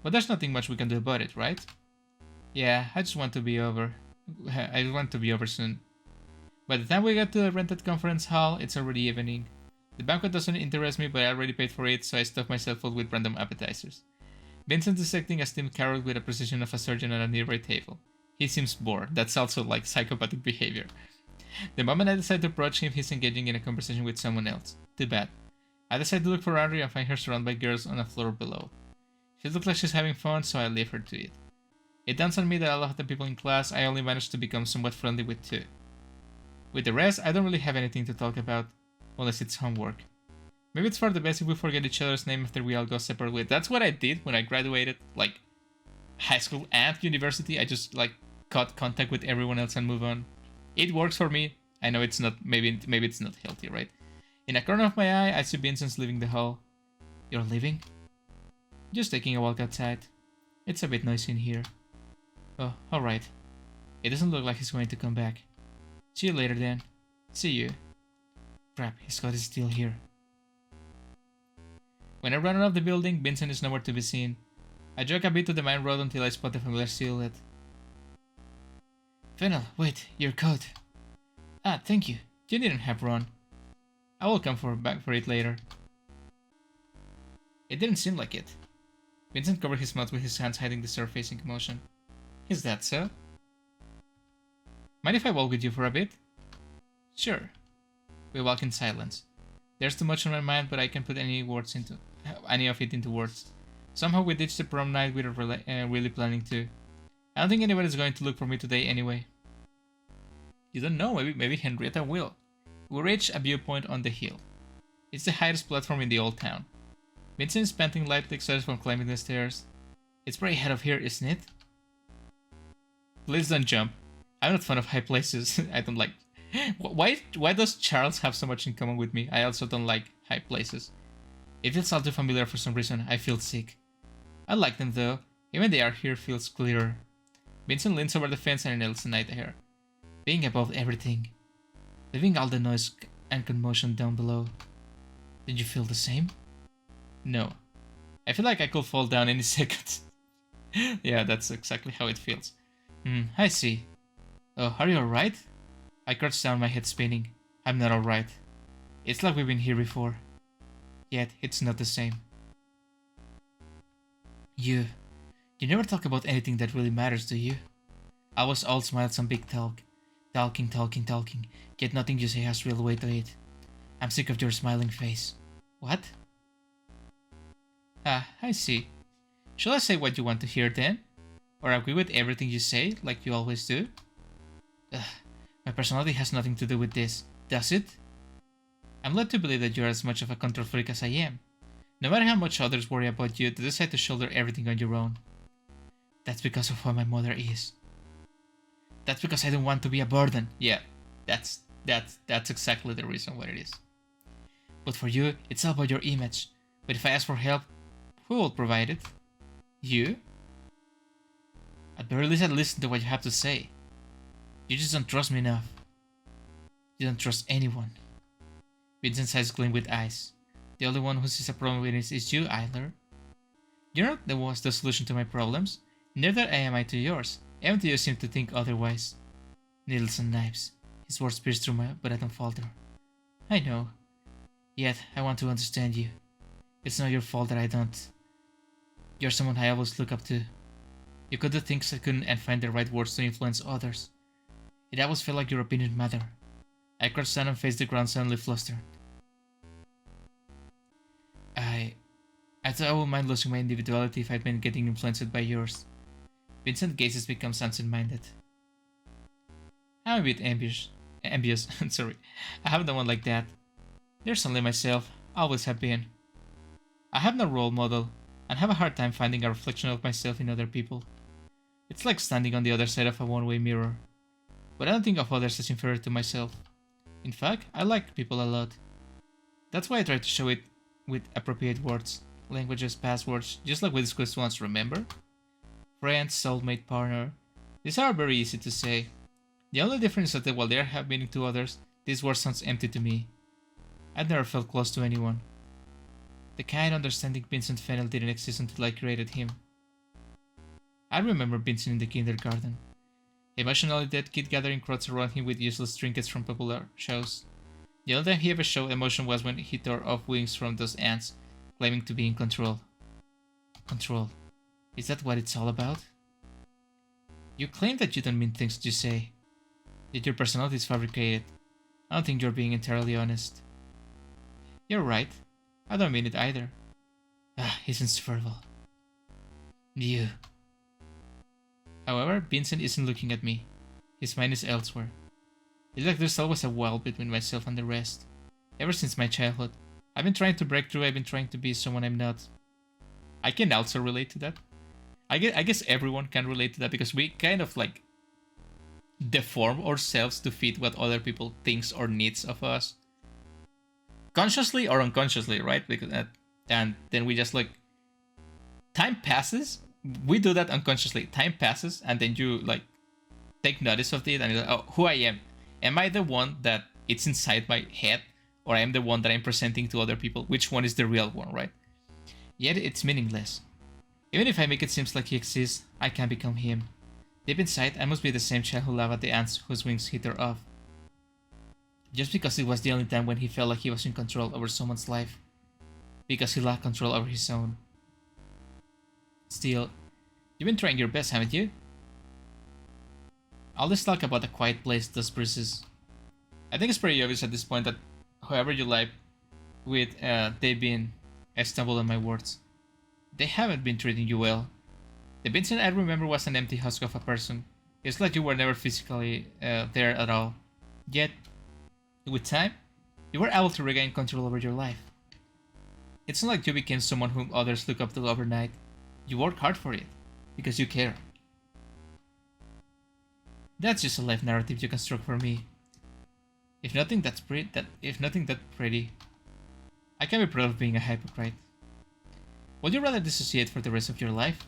But there's nothing much we can do about it, right? Yeah, I just want to be over. I want to be over soon. By the time we get to the rented conference hall, it's already evening. The banquet doesn't interest me, but I already paid for it, so I stuff myself full with random appetizers. Vincent is acting as steamed carrot with the precision of a surgeon at a nearby table. He seems bored. That's also like psychopathic behavior. The moment I decide to approach him, he's engaging in a conversation with someone else. Too bad. I decide to look for Andrea and find her surrounded by girls on the floor below. She looks like she's having fun, so I leave her to it. It dawns on me that a lot of the people in class I only managed to become somewhat friendly with too. With the rest, I don't really have anything to talk about, unless it's homework. Maybe it's for the best if we forget each other's name after we all go separate ways. That's what I did when I graduated, like, high school and university. I just, like, cut contact with everyone else and move on. It works for me. I know it's not, maybe it's not healthy, right? In a corner of my eye, I see Vincent's leaving the hall. You're leaving? Just taking a walk outside. It's a bit noisy in here. Oh, alright. It doesn't look like he's going to come back. See you later then. See you. Crap, his coat is still here. When I run out of the building, Vincent is nowhere to be seen. I jog a bit to the main road until I spot a familiar silhouette. Fennel, wait, your coat. Ah, thank you. You didn't have run. I will come back for it later. It didn't seem like it. Vincent covered his mouth with his hands, hiding the surfacing emotion. Is that so? Mind if I walk with you for a bit? Sure. We walk in silence. There's too much on my mind, but I can put any of it into words. Somehow we ditched the prom night without really planning to. I don't think anybody's going to look for me today anyway. You don't know, maybe Henrietta will. We reach a viewpoint on the hill. It's the highest platform in the old town. Vincent is panting lightly, excited from climbing the stairs. It's pretty ahead of here, isn't it? Please don't jump. I'm not fond of high places. I don't like... Why does Charles have so much in common with me? I also don't like high places. It feels all too familiar for some reason. I feel sick. I like them though. Even the air here feels clearer. Vincent leans over the fence and inhales the night air. Being above everything. Leaving all the noise and commotion down below. Did you feel the same? No. I feel like I could fall down any second. Yeah, that's exactly how it feels. I see. Oh, are you alright? I crouch down, my head spinning. I'm not alright. It's like we've been here before. Yet, it's not the same. You never talk about anything that really matters, do you? I was all smiles and big talk. Talking, yet nothing you say has real weight to it. I'm sick of your smiling face. What? Ah, I see. Shall I say what you want to hear then? Or agree with everything you say, like you always do? Ugh, my personality has nothing to do with this, does it? I'm led to believe that you're as much of a control freak as I am. No matter how much others worry about you, to decide to shoulder everything on your own. That's because of who my mother is. That's because I don't want to be a burden. Yeah, that's exactly the reason why it is. But for you, it's all about your image. But if I ask for help, who will provide it? You? At very least, I'd listen to what you have to say. You just don't trust me enough. You don't trust anyone. Vincent's eyes gleam with ice. The only one who sees a problem with it is you, Ayler. You're not the solution to my problems. Neither am I to yours. Even you seem to think otherwise. Needles and knives. His words pierce through me, but I don't falter. I know. Yet, I want to understand you. It's not your fault that I don't. You're someone I always look up to. You could do things I couldn't and find the right words to influence others. It always felt like your opinion mattered. I crouched down and faced the ground, suddenly flustered. I thought I would mind losing my individuality if I'd been getting influenced by yours. Vincent's gazes becomes absent-minded. I'm a bit envious, sorry. I have no one like that. There's only myself, always have been. I have no role model, and have a hard time finding a reflection of myself in other people. It's like standing on the other side of a one-way mirror. But I don't think of others as inferior to myself. In fact, I like people a lot. That's why I try to show it with appropriate words, languages, passwords, just like we discussed once, remember? Friend, soulmate, partner. These are very easy to say. The only difference is that while they have meaning to others, this word sounds empty to me. I've never felt close to anyone. The kind understanding Vincent Fennell didn't exist until I created him. I remember Vincent in the kindergarten. Emotionally dead kid gathering crowds around him with useless trinkets from popular shows. The only time he ever showed emotion was when he tore off wings from those ants, claiming to be in control. Control. Is that what it's all about? You claim that you don't mean things you say. That your personality is fabricated. I don't think you're being entirely honest. You're right. I don't mean it either. He's insufferable. You. However, Vincent isn't looking at me. His mind is elsewhere. It's like there's always a wall between myself and the rest. Ever since my childhood, I've been trying to break through. I've been trying to be someone I'm not. I can also relate to that. I guess everyone can relate to that because we kind of like deform ourselves to fit what other people thinks or needs of us. Consciously or unconsciously, right? Because and then we just like time passes. We do that unconsciously. Time passes, and then you like take notice of it, and you're like, oh, who I am. Am I the one that it's inside my head, or I am the one that I'm presenting to other people? Which one is the real one, right? Yet it's meaningless. Even if I make it seem like he exists, I can't become him. Deep inside, I must be the same child who laughed at the ants whose wings hit her off. Just because it was the only time when he felt like he was in control over someone's life. Because he lacked control over his own. Still, you've been trying your best, haven't you? All this talk about a quiet place does breezes. I think it's pretty obvious at this point that whoever you like with, they've been, I stumbled on my words. They haven't been treating you well. The Vincent I remember was an empty husk of a person. It's like you were never physically there at all. Yet, with time, you were able to regain control over your life. It's not like you became someone whom others look up to overnight. You work hard for it, because you care. That's just a life narrative you construct for me. If nothing that pretty, I can be proud of being a hypocrite. Would you rather dissociate for the rest of your life?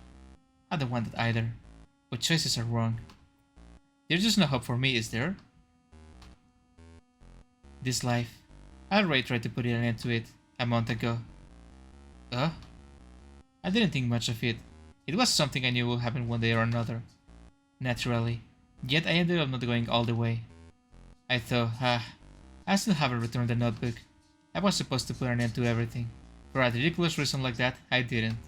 I don't want that either, but choices are wrong. There's just no hope for me, is there? This life, I already tried to put an end to it a month ago. I didn't think much of it. It was something I knew would happen one day or another. Naturally. Yet I ended up not going all the way. I thought, I still haven't returned the notebook. I was supposed to put an end to everything. For a ridiculous reason like that, I didn't.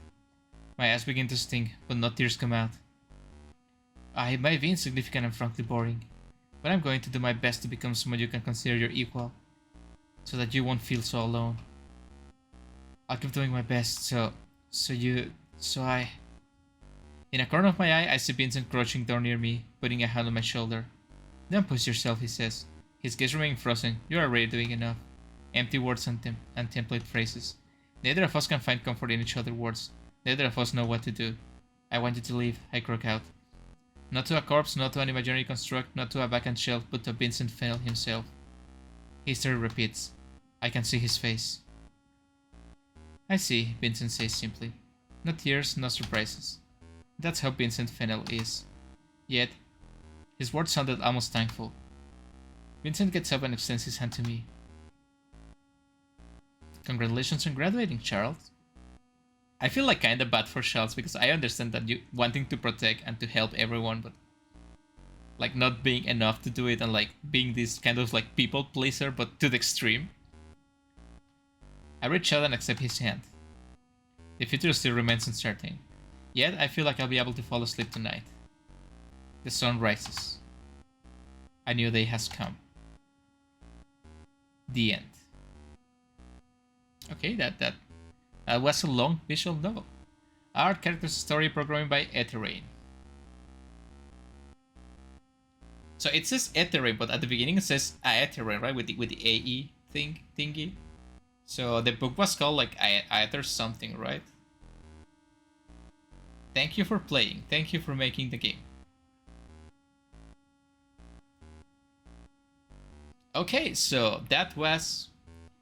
My ass began to sting, but no tears come out. I might be insignificant and frankly boring, but I'm going to do my best to become someone you can consider your equal, so that you won't feel so alone. I'll keep doing my best, so I... In a corner of my eye, I see Vincent crouching down near me, putting a hand on my shoulder. Don't push yourself, he says. His gaze remaining frozen. You're already doing enough. Empty words and template phrases. Neither of us can find comfort in each other's words. Neither of us know what to do. I want you to leave, I croak out. Not to a corpse, not to an imaginary construct, not to a vacant shelf, but to Vincent Fennell himself. History repeats. I can see his face. I see, Vincent says simply. No tears, no surprises. That's how Vincent Fennell is. Yet, his words sounded almost thankful. Vincent gets up and extends his hand to me. Congratulations on graduating, Charles. I feel like kind of bad for Shells because I understand that you wanting to protect and to help everyone, but like not being enough to do it and like being this kind of like people pleaser, but to the extreme. I reach out and accept his hand. The future still remains uncertain. Yet I feel like I'll be able to fall asleep tonight. The sun rises. A new day has come. The end. Okay, that was a long visual novel. Art, characters, story, programming by Etherane. So it says Etherane, but at the beginning it says Etherane, right? With the AE thingy. So the book was called like Aether something, right? Thank you for playing. Thank you for making the game. Okay, so that was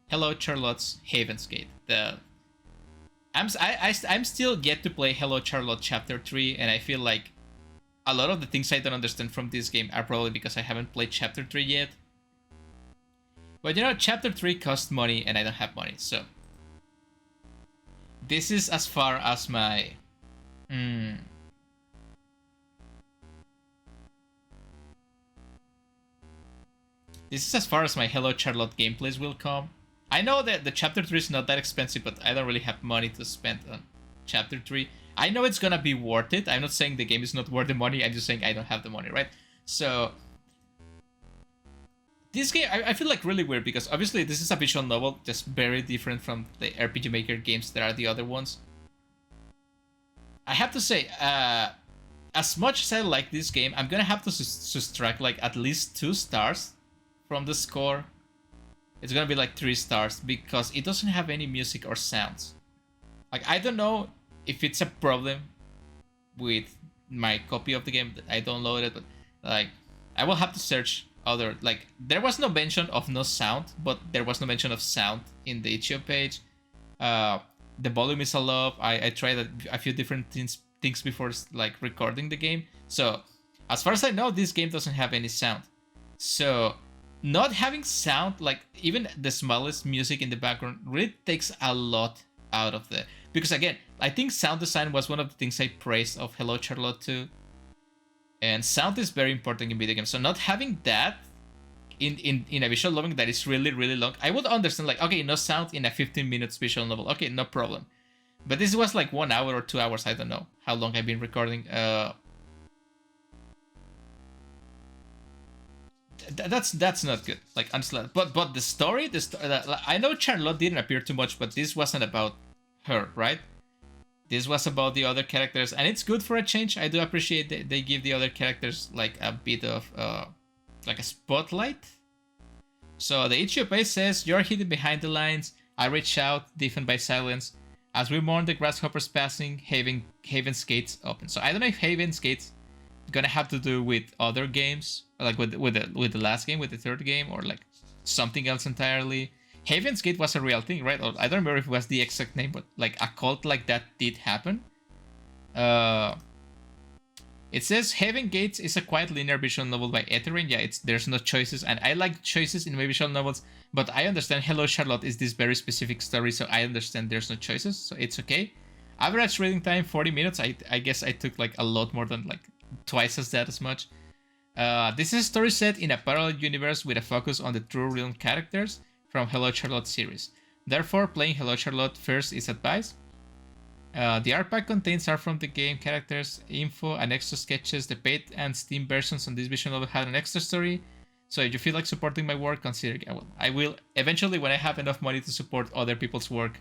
Hello Charlotte's Haven's Gate. I'm still yet to play Hello Charlotte Chapter 3, and I feel like a lot of the things I don't understand from this game are probably because I haven't played Chapter 3 yet. But you know, Chapter 3 costs money, and I don't have money, so this is as far as my... This is as far as my Hello Charlotte gameplays will come. I know that the Chapter 3 is not that expensive, but I don't really have money to spend on Chapter 3. I know it's gonna be worth it. I'm not saying the game is not worth the money, I'm just saying I don't have the money, right? So... this game, I feel like really weird, because obviously this is a visual novel, just very different from the RPG Maker games that are the other ones. I have to say, as much as I like this game, I'm gonna have to subtract like at least 2 stars from the score. It's gonna be like 3 stars because it doesn't have any music or sounds. Like, I don't know if it's a problem with my copy of the game that I downloaded, but like, I will have to search other, like, there was no mention of no sound, but there was no mention of sound in the itch.io page. The volume is a low. I tried a few different things before like recording the game. So as far as I know, this game doesn't have any sound. So not having sound, like even the smallest music in the background, really takes a lot out of the... because again, I think sound design was one of the things I praised of Hello Charlotte 2. And sound is very important in video games. So not having that in a visual novel that is really, really long, I would understand, like, okay, no sound in a 15 minutes visual novel. Okay, no problem. But this was like 1 hour or 2 hours. I don't know how long I've been recording. That's not good. Like, honestly. But the story, I know Charlotte didn't appear too much, but this wasn't about her, right? This was about the other characters, and it's good for a change. I do appreciate that they give the other characters like a bit of like a spotlight. So the itch.io page says, "You're hidden behind the lines. I reach out, deafened by silence. As we mourn the grasshoppers passing, Haven's gates open." So I don't know if Haven's gates gonna have to do with other games, like with the last game, with the third game, or like something else entirely. Haven's Gate was a real thing, right? Or I don't remember if it was the exact name, but like a cult like that did happen. It says Haven Gates is a quiet linear visual novel by Etherane. Yeah, there's no choices, and I like choices in my visual novels, but I understand Hello Charlotte is this very specific story, so I understand there's no choices, so it's okay. Average reading time 40 minutes. I guess I took like a lot more than like twice as much. This is a story set in a parallel universe with a focus on the true real characters from Hello Charlotte series. Therefore, playing Hello Charlotte first is advised. The art pack contains art from the game, characters, info, and extra sketches. The paid and Steam versions on this visual novel had an extra story. So if you feel like supporting my work, consider it. I will eventually, when I have enough money to support other people's work,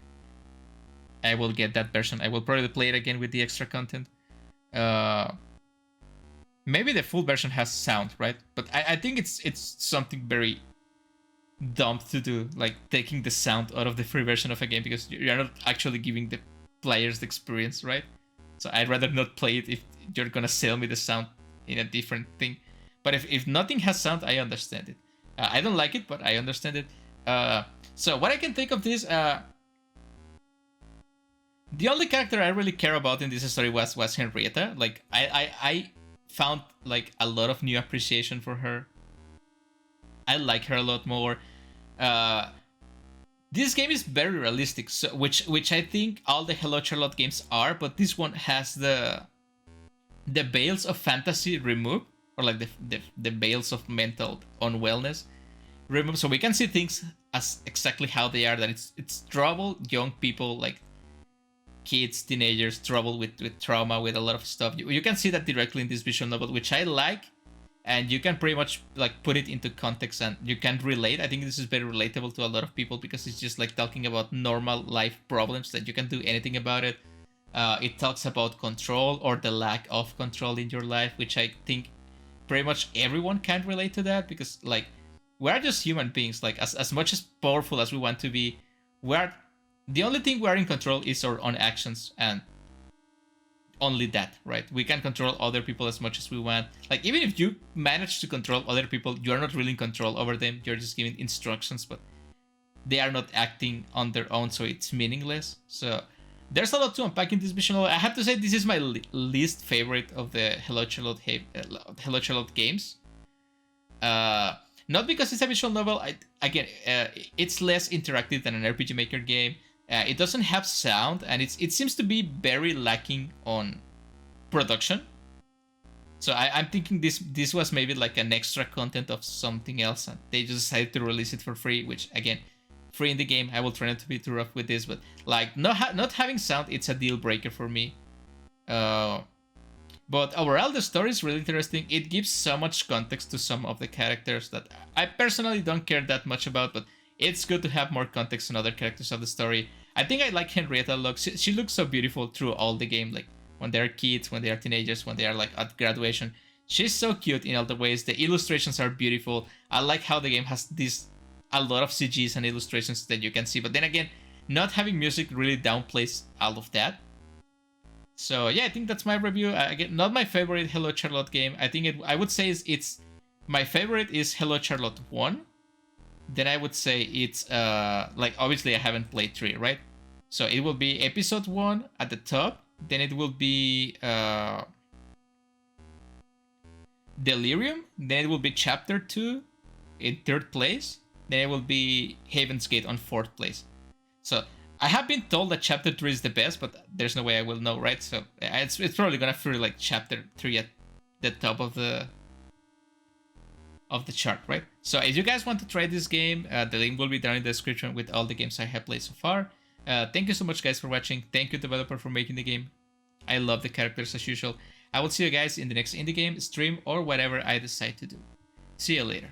I will get that version. I will probably play it again with the extra content. Maybe the full version has sound, right? But I think it's something very dumb to do, like taking the sound out of the free version of a game, because you're not actually giving the players the experience, right? So I'd rather not play it if you're gonna sell me the sound in a different thing. But if nothing has sound, I understand it. I don't like it, but I understand it. So what I can think of this, the only character I really care about in this story was Henrietta. Like I found like a lot of new appreciation for her. I like her a lot more. The this game is very realistic, so which I think all the Hello Charlotte games are, but this one has the veils of fantasy removed, or like the veils of mental unwellness removed, so we can see things as exactly how they are. That it's trouble, young people, like kids, teenagers, trouble with trauma, with a lot of stuff. You can see that directly in this visual novel, which I like, and you can pretty much like put it into context and you can relate. I think this is very relatable to a lot of people because it's just like talking about normal life problems that you can do anything about it. It talks about control or the lack of control in your life, which I think pretty much everyone can relate to that, because like we're just human beings. Like as much as powerful as we want to be, we're the only thing we're in control is our own actions, and only that, right? We can control other people as much as we want. Like even if you manage to control other people, you're not really in control over them. You're just giving instructions, but they are not acting on their own, so it's meaningless. So there's a lot to unpack in this visual novel. I have to say this is my least favorite of the Hello Charlotte games. Not because it's a visual novel. It's less interactive than an RPG Maker game. It doesn't have sound, and it seems to be very lacking on production. So I'm thinking this was maybe like an extra content of something else, and they just decided to release it for free, which again, free in the game. I will try not to be too rough with this, but like not having sound, it's a deal breaker for me. But overall, the story is really interesting. It gives so much context to some of the characters that I personally don't care that much about, but it's good to have more context on other characters of the story. I think I like Henrietta a lot. She looks so beautiful through all the game, like when they're kids, when they are teenagers, when they are like at graduation. She's so cute in all the ways. The illustrations are beautiful. I like how the game has a lot of CGs and illustrations that you can see, but then again, not having music really downplays all of that. So yeah, I think that's my review. Again, not my favorite Hello Charlotte game. I think I would say it's my favorite is Hello Charlotte 1. Then I would say it's like obviously I haven't played 3, right? So it will be episode 1 at the top. Then it will be Delirium. Then it will be chapter 2 in 3rd place. Then it will be Haven's Gate on 4th place. So I have been told that chapter 3 is the best, but there's no way I will know, right? So it's probably gonna feel like chapter 3 at the top of the chart, right? So if you guys want to try this game, the link will be down in the description with all the games I have played so far. Thank you so much, guys, for watching. Thank you, developer, for making the game. I love the characters as usual. I will see you guys in the next indie game, stream, or whatever I decide to do. See you later.